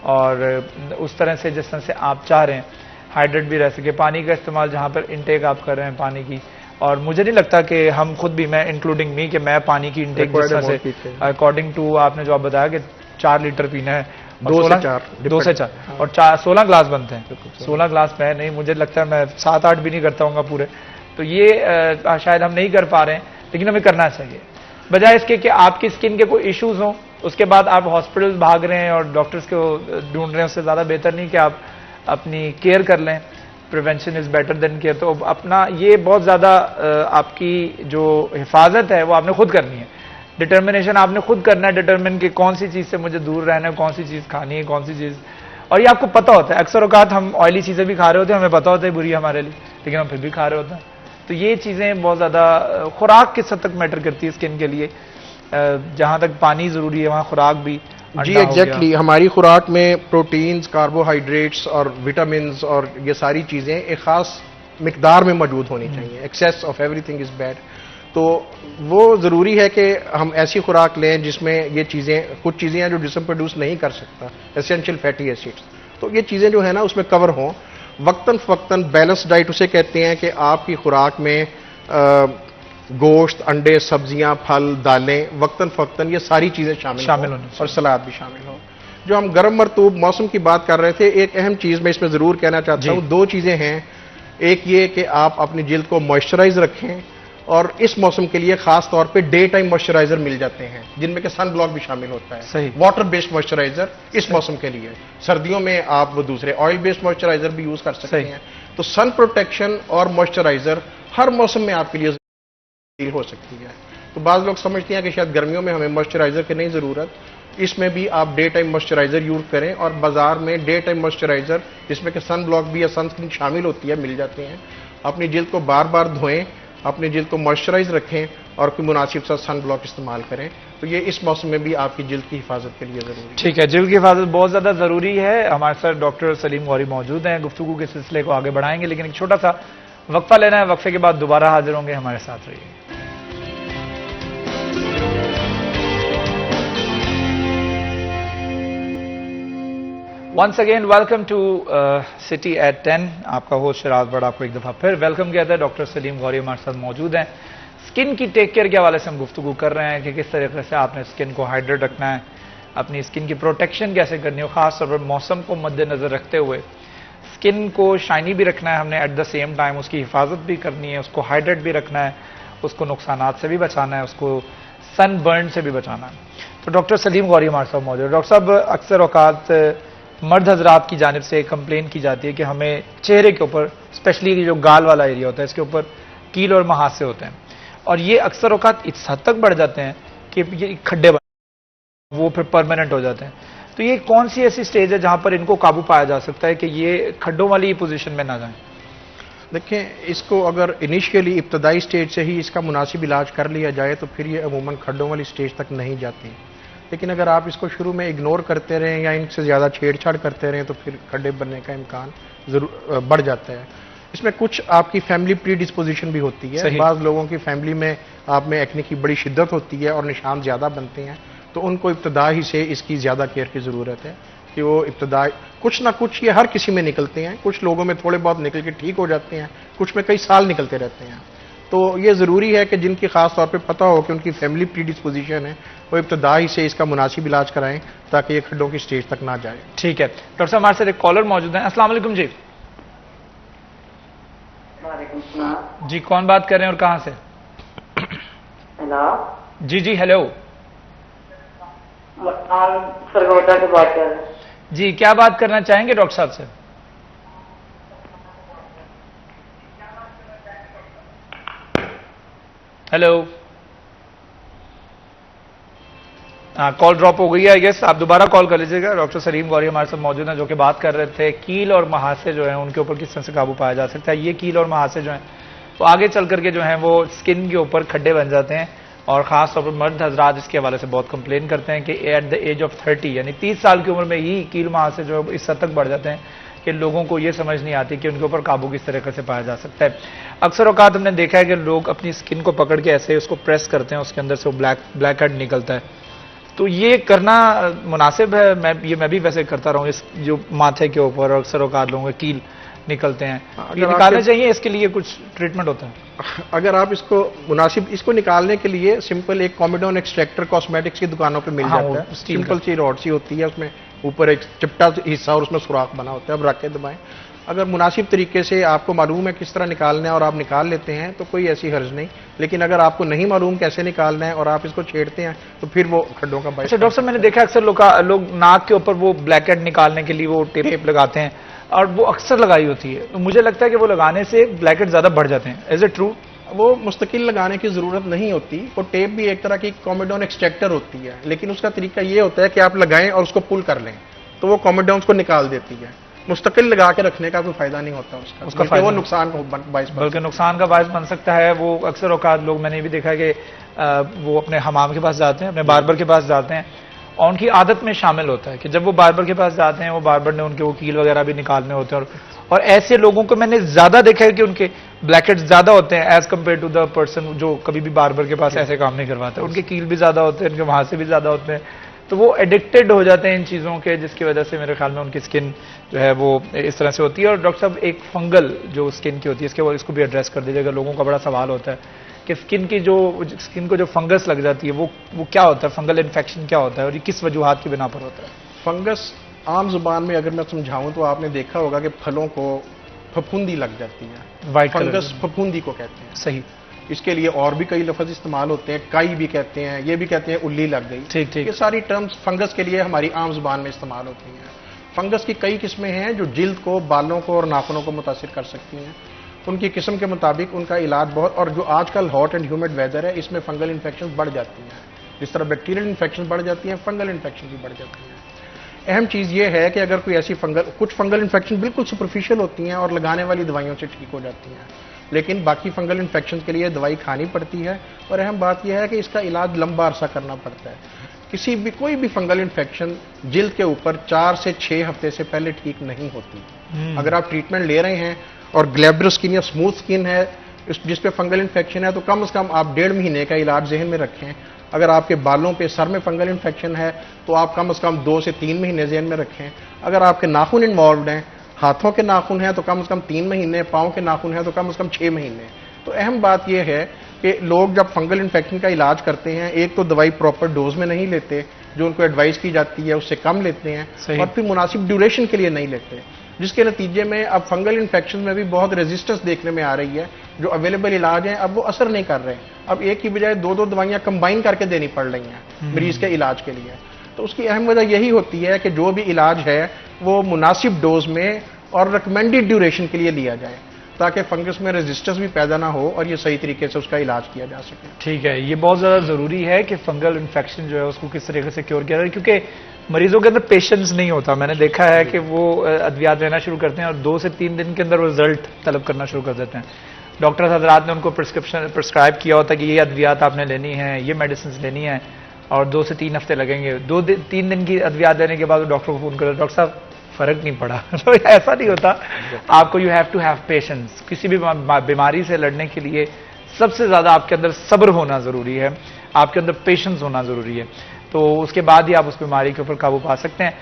और उस तरह से जिस तरह से आप चाह रहे हैं हाइड्रेट भी रह सके। पानी का इस्तेमाल जहाँ पर इनटेक आप कर रहे हैं पानी की, और मुझे नहीं लगता कि हम खुद भी, मैं इंक्लूडिंग मी, कि मैं पानी की इनटेक जिस तरह से अकॉर्डिंग टू आपने जो आप बताया कि 4 लीटर पीना है, 2 से 4 और 16 ग्लास बनते हैं। 16 ग्लास मैं नहीं, मुझे लगता है मैं 7-8 भी नहीं करता हूँ पूरे। तो ये शायद हम नहीं कर पा रहे हैं, लेकिन हमें करना चाहिए। बजाय इसके कि आपकी स्किन के कोई इश्यूज हों उसके बाद आप हॉस्पिटल भाग रहे हैं और डॉक्टर्स को ढूंढ रहे हैं, उससे ज़्यादा बेहतर नहीं कि आप अपनी केयर कर लें। Prevention is better than care. तो अपना ये बहुत ज़्यादा आपकी जो हिफाजत है वो आपने खुद करनी है। डिटर्मिनेशन आपने खुद करना है, डिटर्मिन कि कौन सी चीज़ से मुझे दूर रहना है, कौन सी चीज़ खानी है, कौन सी चीज़, और ये आपको पता होता है। अक्सर औकात हम ऑयली चीज़ें भी खा रहे होते हैं, हमें पता होता है बुरी हमारे लिए, लेकिन हम फिर भी खा रहे होते हैं। तो ये चीज़ें बहुत ज़्यादा खुराक किस हद तक मैटर करती है स्किन के लिए। जहाँ तक पानी ज़रूरी है वहाँ खुराक भी। जी एग्जैक्टली, हमारी खुराक में प्रोटीन्स, कार्बोहाइड्रेट्स और विटामिन्स और ये सारी चीज़ें एक ख़ास मिकदार में मौजूद होनी चाहिए। Excess of everything is bad. तो वो ज़रूरी है कि हम ऐसी खुराक लें जिसमें ये चीज़ें, कुछ चीज़ें हैं जो जिस्म प्रोड्यूस नहीं कर सकता, एसेंशियल फैटी एसिड्स, तो ये चीज़ें जो है ना उसमें कवर हों। वक्तन फ़क्तन बैलेंस डाइट उसे कहते हैं कि आपकी खुराक में गोश्त, अंडे, सब्जियां, फल, दालें, वक्तन फ़क्तन ये सारी चीज़ें शामिल हों और सलाद भी शामिल हो। जो हम गर्म मरतूब मौसम की बात कर रहे थे, एक अहम चीज़ मैं इसमें ज़रूर कहना चाहता हूँ। 2 चीज़ें हैं। एक ये कि आप अपनी जिल्द को मॉइस्चराइज रखें, और इस मौसम के लिए खास तौर पे डे टाइम मॉइस्चराइजर मिल जाते हैं जिनमें कि सन ब्लॉक भी शामिल होता है। सही। वाटर बेस्ड मॉइस्चराइजर इस मौसम के लिए। सर्दियों में आप वो दूसरे ऑयल बेस्ड मॉइस्चराइजर भी यूज कर सकते हैं। तो सन प्रोटेक्शन और मॉइस्चराइजर हर मौसम में आपके लिए हो सकती है। तो बाज़ लोग समझते हैं कि शायद गर्मियों में हमें मॉइस्चराइजर की नहीं ज़रूरत, इसमें भी आप डे टाइम मॉइस्चराइजर यूज करें, और बाजार में डे टाइम मॉइस्चराइजर जिसमें कि सन ब्लॉक भी या सनस्क्रीन शामिल होती है मिल जाते हैं। अपनी जिल्द को बार बार धोएं, अपनी जिल्द को मॉइस्चराइज रखें और कोई मुनासिब सा सन ब्लॉक इस्तेमाल करें। तो ये इस मौसम में भी आपकी जिल्द की हिफाजत के लिए ज़रूरी है। ठीक है, जिल्द की हिफाजत बहुत ज़्यादा ज़रूरी है। हमारे साथ डॉक्टर सलीम गौरी मौजूद हैं, गुफ्तगू के सिलसिले को आगे बढ़ाएंगे, लेकिन एक छोटा सा वक्फा लेना है। वक्फे के बाद दोबारा हाजिर होंगे, हमारे साथ रहिए। Once again welcome to City at 10। आपका होस्ट शराज बट आपको एक दफ़ा फिर वेलकम कहता है। डॉक्टर सलीम गौरी हमारे साथ मौजूद हैं। स्किन की टेक केयर के हवाले से हम गुफ्तगू कर रहे हैं कि किस तरीके से आपने स्किन को हाइड्रेट रखना है, अपनी स्किन की प्रोटेक्शन कैसे करनी हो, खासतौर पर मौसम को मद्देनजर रखते हुए स्किन को शाइनी भी रखना है हमने, एट द सेम टाइम उसकी हिफाजत भी करनी है, उसको हाइड्रेट भी रखना है, उसको नुकसानात से भी बचाना है, उसको सन बर्न से भी बचाना है। तो डॉक्टर सलीम गौरी हमारे साथ मौजूद है। डॉक्टर साहब, अक्सर औकात मर्द हजरात की जानिब से कंप्लेन की जाती है कि हमें चेहरे के ऊपर, स्पेशली जो गाल वाला एरिया होता है, इसके ऊपर कील और महासे होते हैं, और ये अक्सर औकात इस हद तक बढ़ जाते हैं कि ये खड्डे वो फिर परमानेंट हो जाते हैं। तो ये कौन सी ऐसी स्टेज है जहां पर इनको काबू पाया जा सकता है कि ये खड्डों वाली पोजीशन में ना जाए? देखें, इसको अगर इनिशियली इब्तदाई स्टेज से ही इसका मुनासिब इलाज कर लिया जाए तो फिर ये अमूमन खड्डों वाली स्टेज तक नहीं जाती। लेकिन अगर आप इसको शुरू में इग्नोर करते रहें या इनसे ज़्यादा छेड़छाड़ करते रहें तो फिर खड्डे बनने का इम्कान ज़रूर बढ़ जाता है। इसमें कुछ आपकी फैमिली प्री डिस्पोजिशन भी होती है। बाज़ लोगों की फैमिली में आप में एक्ने की बड़ी शिद्दत होती है और निशान ज़्यादा बनते हैं, तो उनको इब्तदा ही से इसकी ज़्यादा केयर की ज़रूरत है कि वो इब्तदा कुछ ना कुछ, ये हर किसी में निकलते हैं, कुछ लोगों में थोड़े बहुत निकल के ठीक हो जाते हैं, कुछ में कई साल निकलते रहते हैं। तो ये ज़रूरी है कि जिनकी ख़ास तौर पे पता हो कि उनकी फैमिली प्री डिस्पोजिशन है, वो इब्तदा ही से इसका मुनासिब इलाज कराएं ताकि ये खड्डों की स्टेज तक ना जाए। ठीक है डॉक्टर साहब, हमारे साथ एक कॉलर मौजूद है। अस्सलाम वालेकुम जी। जी, कौन बात कर रहे हैं और कहां से? हेलो जी जी, हेलो सरगोदा से बात कर रहे हैं जी। क्या बात करना चाहेंगे डॉक्टर साहब से? हेलो, कॉल ड्रॉप हो गई है आई गेस। आप दोबारा कॉल कर लीजिएगा। डॉक्टर सलीम गौरी हमारे साथ मौजूद हैं जो कि बात कर रहे थे कील और महासे जो है उनके ऊपर किस तरह से काबू पाया जा सकता है। ये कील और महासे जो है वो आगे चल करके जो है वो स्किन के ऊपर खड्डे बन जाते हैं और खास तौर पर मर्द हजरात इसके हवाले से बहुत कंप्लेन करते हैं कि एट द एज ऑफ 30 यानी 30 साल की उम्र में ही कील महासे जो है इस हद तक बढ़ जाते हैं कि लोगों को ये समझ नहीं आती कि उनके ऊपर काबू किस तरीके से पाया जा सकता है। अक्सर औकात हमने देखा है कि लोग अपनी स्किन को पकड़ के ऐसे उसको प्रेस करते हैं, उसके अंदर से वो ब्लैक हेड निकलता है। तो ये करना मुनासिब है? मैं भी वैसे करता रहूँ, इस जो माथे के ऊपर अक्सर औकात लोगों के कील निकलते हैं, ये निकालने चाहिए? इसके लिए कुछ ट्रीटमेंट होता है? अगर आप इसको मुनासिब इसको निकालने के लिए सिंपल एक कॉमेडोन एक्सट्रैक्टर कॉस्मेटिक्स की दुकानों पे मिल जाता है। सिंपल सी रॉड सी होती है, उसमें ऊपर एक चिपटा हिस्सा और उसमें सुराख बना होता है, अब रख के दबाएं। अगर मुनासिब तरीके से आपको मालूम है किस तरह निकालना है और आप निकाल लेते हैं तो कोई ऐसी हर्ज नहीं। लेकिन अगर आपको नहीं मालूम कैसे निकालना है और आप इसको छेड़ते हैं तो फिर वो खड्डों का बायस। अच्छा डॉक्टर साहब, मैंने देखा अक्सर लोग नाक के ऊपर वो ब्लैक हेड निकालने के लिए वो टेप लगाते हैं और वो अक्सर लगाई होती है, तो मुझे लगता है कि वो लगाने से ब्लैक हेड ज्यादा बढ़ जाते हैं। Is it true? वो मुस्तकिल लगाने की जरूरत नहीं होती। वो टेप भी एक तरह की कॉमेडोन एक्सट्रैक्टर होती है, लेकिन उसका तरीका ये होता है कि आप लगाएं और उसको पुल कर लें तो वो कॉमेडोन्स को निकाल देती है। मुस्तकिल लगा के रखने का कोई फायदा नहीं होता उसका फायदा वो नुकसान का बायस, बल्कि नुकसान का बायस बन सकता है। वो अक्सर औकात लोग, मैंने भी देखा है कि वो अपने हमाम के पास जाते हैं, अपने बार्बर के पास जाते हैं और उनकी आदत में शामिल होता है कि जब वो बार्बर के पास जाते हैं वो बार्बर ने उनके वो कील वगैरह भी निकालने होते हैं और ऐसे लोगों को मैंने ज्यादा देखा है कि उनके ब्लैकेट्स ज्यादा होते हैं as compare to the person जो कभी भी बार्बर के पास ऐसे काम नहीं करवाते। उनके कील भी ज्यादा होते हैं, उनके वहां से भी ज्यादा होते हैं, तो वो एडिक्टेड हो जाते हैं इन चीज़ों के, जिसकी वजह से मेरे ख्याल में उनकी स्किन जो है वो इस तरह से होती है। और डॉक्टर साहब, एक फंगल जो स्किन की होती है इसको भी एड्रेस कर दीजिएगा। लोगों का बड़ा सवाल होता है कि स्किन को जो फंगस लग जाती है वो क्या होता है, फंगल इन्फेक्शन क्या होता है और ये किस वजूहात की बिना पर होता है? फंगस आम जुबान में अगर मैं समझाऊं तो आपने देखा होगा कि फलों को फफूंदी लग जाती है। वाइट फंगस फफूंदी को कहते हैं। सही। इसके लिए और भी कई लफ्ज इस्तेमाल होते हैं, काई भी कहते हैं, ये भी कहते हैं उल्ली लग गई। ठीक ठीक। ये सारी टर्म्स फंगस के लिए हमारी आम जुबान में इस्तेमाल होती हैं। फंगस की कई किस्में हैं जो जिल्द को, बालों को और नाखूनों को मुतासिर कर सकती हैं। उनकी किस्म के मुताबिक उनका इलाज बहुत, और जो आजकल हॉट एंड ह्यूमिड वेदर है इसमें फंगल इन्फेक्शन बढ़ जाती हैं। जिस तरह बैक्टीरियल इन्फेक्शन बढ़ जाती हैं, फंगल इन्फेक्शन भी बढ़ जाती हैं। अहम चीज़ ये है कि अगर कोई ऐसी कुछ फंगल इन्फेक्शन बिल्कुल सुपरफिशियल होती हैं और लगाने वाली दवाइयों से ठीक हो जाती हैं, लेकिन बाकी फंगल इन्फेक्शन के लिए दवाई खानी पड़ती है। और अहम बात यह है कि इसका इलाज लंबा अरसा करना पड़ता है। कोई भी फंगल इन्फेक्शन जिल्द के ऊपर 4 से 6 हफ्ते से पहले ठीक नहीं होती। अगर आप ट्रीटमेंट ले रहे हैं और ग्लैब्रस स्किन या स्मूथ स्किन है जिस पे फंगल इन्फेक्शन है तो कम से कम आप 1.5 महीने का इलाज जहन में रखें। अगर आपके बालों पे, सर में फंगल इन्फेक्शन है तो आप कम से कम 2 से 3 महीने जहन में रखें। अगर आपके नाखून इन्वॉल्व हैं, हाथों के नाखून हैं तो कम से कम 3 महीने, पाँव के नाखून हैं तो कम से कम 6 महीने। तो अहम बात यह है कि लोग जब फंगल इन्फेक्शन का इलाज करते हैं, एक तो दवाई प्रॉपर डोज में नहीं लेते जो उनको एडवाइस की जाती है, उससे कम लेते हैं, और फिर मुनासिब ड्यूरेशन के लिए नहीं लेते, जिसके नतीजे में अब फंगल इन्फेक्शन में भी बहुत रेजिस्टेंस देखने में आ रही है। जो अवेलेबल इलाज हैं अब वो असर नहीं कर रहे हैं। अब एक की बजाय 2-2 दवाइयां कंबाइन करके देनी पड़ रही हैं मरीज के इलाज के लिए। तो उसकी अहम वजह यही होती है कि जो भी इलाज है वो मुनासिब डोज में और रिकमेंडेड ड्यूरेशन के लिए लिया जाए। ताकि फंगस में रेजिस्टेंस भी पैदा ना हो और ये सही तरीके से उसका इलाज किया जा सके। ठीक है, ये बहुत ज़्यादा ज़रूरी है कि फंगल इन्फेक्शन जो है उसको किस तरीके से क्योर किया जाए, क्योंकि मरीजों के अंदर पेशेंस नहीं होता। मैंने देखा है कि वो अद्वियात लेना शुरू करते हैं और 2 से 3 दिन के अंदर रिजल्ट तलब करना शुरू कर देते हैं। डॉक्टर हजरात ने उनको प्रिस्क्राइब किया होता है कि ये अद्वियात आपने लेनी है, ये मेडिसिन लेनी है और 2 से 3 हफ्ते लगेंगे। 2-3 दिन की अद्वियात लेने के बाद डॉक्टर को फोन कर, डॉक्टर साहब फर्क नहीं पड़ा। तो ऐसा नहीं होता, आपको you have to have patience. किसी भी बीमारी से लड़ने के लिए सबसे ज्यादा आपके अंदर सब्र होना जरूरी है, आपके अंदर पेशेंस होना जरूरी है, तो उसके बाद ही आप उस बीमारी के ऊपर काबू पा सकते हैं।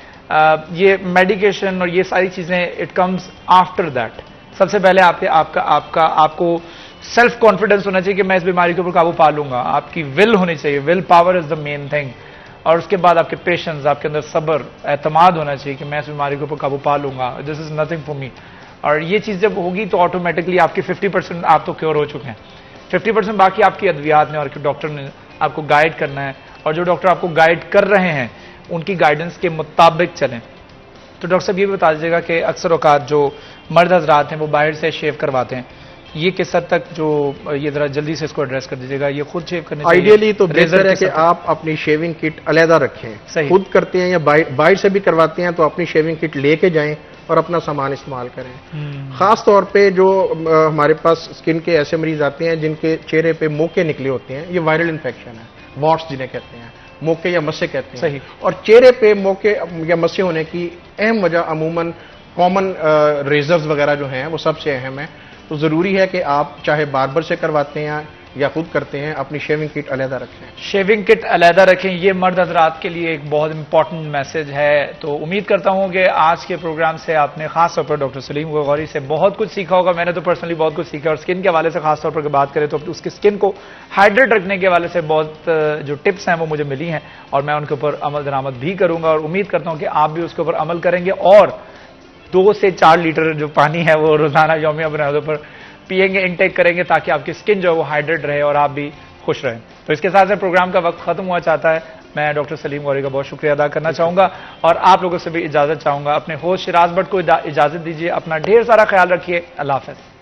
ये मेडिकेशन और ये सारी चीजें इट कम्स आफ्टर दैट। सबसे पहले आपको सेल्फ कॉन्फिडेंस होना चाहिए कि मैं इस बीमारी के ऊपर काबू पा लूंगा। आपकी विल होनी चाहिए, will power is the main thing. और उसके बाद आपके पेशेंस, आपके अंदर सब्र, एतमाद होना चाहिए कि मैं इस बीमारी के ऊपर काबू पा लूंगा, this is nothing for me. और ये चीज जब होगी तो ऑटोमेटिकली आपकी 50% आप तो क्योर हो चुके हैं, 50% बाकी आपकी अद्वियात ने और डॉक्टर ने आपको गाइड करना है। और जो डॉक्टर आपको गाइड कर रहे हैं उनकी गाइडेंस के मुताबिक चलें। तो डॉक्टर साहब ये भी बता दीजिएगा कि अक्सर औकात जो मर्द हजरात हैं वो बाहर से शेव करवाते हैं, ये किस हद तक जो ये जरा जल्दी से इसको एड्रेस कर दीजिएगा, ये खुद शेव करने चाहिए? आइडियली तो बेहतर है कि आप अपनी शेविंग किट अलहदा रखें। खुद करते हैं या बाहर से भी करवाते हैं तो अपनी शेविंग किट लेके जाएं और अपना सामान इस्तेमाल करें। खास तौर पे जो हमारे पास स्किन के ऐसे मरीज आते हैं जिनके चेहरे पे मोके निकले होते हैं, ये वायरल इन्फेक्शन है, वॉट्स जिन्हें कहते हैं, मोके या मस्से कहते हैं। सही। और चेहरे पे मोके या मस्से होने की अहम वजह अमूमन कॉमन रेजर्स वगैरह जो हैं वो सबसे अहम है। तो जरूरी है कि आप चाहे बार्बर से करवाते हैं या खुद करते हैं, अपनी शेविंग किट अलहदा रखें। शेविंग किट अलहदा रखें, ये मर्द हजरात के लिए एक बहुत इंपॉर्टेंट मैसेज है। तो उम्मीद करता हूं कि आज के प्रोग्राम से आपने खास तौर पर डॉक्टर सलीम गौहरी से बहुत कुछ सीखा होगा। मैंने तो पर्सनली बहुत कुछ सीखा। और स्किन के हवाले से खास तौर पर बात करें तो उसकी स्किन को हाइड्रेट रखने के हवाले से बहुत जो टिप्स हैं वो मुझे मिली हैं और मैं उनके ऊपर अमल दरामद भी करूंगा और उम्मीद करता हूं कि आप भी उसके ऊपर अमल करेंगे और 2 से 4 लीटर जो पानी है वो रोजाना यौमिया बुनियादों पर पिएंगे, इनटेक करेंगे, ताकि आपकी स्किन जो है वो हाइड्रेट रहे और आप भी खुश रहें। तो इसके साथ से प्रोग्राम का वक्त खत्म हुआ चाहता है। मैं डॉक्टर सलीम गौहरी का बहुत शुक्रिया अदा करना चाहूंगा और आप लोगों से भी इजाजत चाहूंगा। अपने होस्ट शिराज भट्ट को इजाजत दीजिए। अपना ढेर सारा ख्याल रखिए। अल्लाह हाफ़िज़।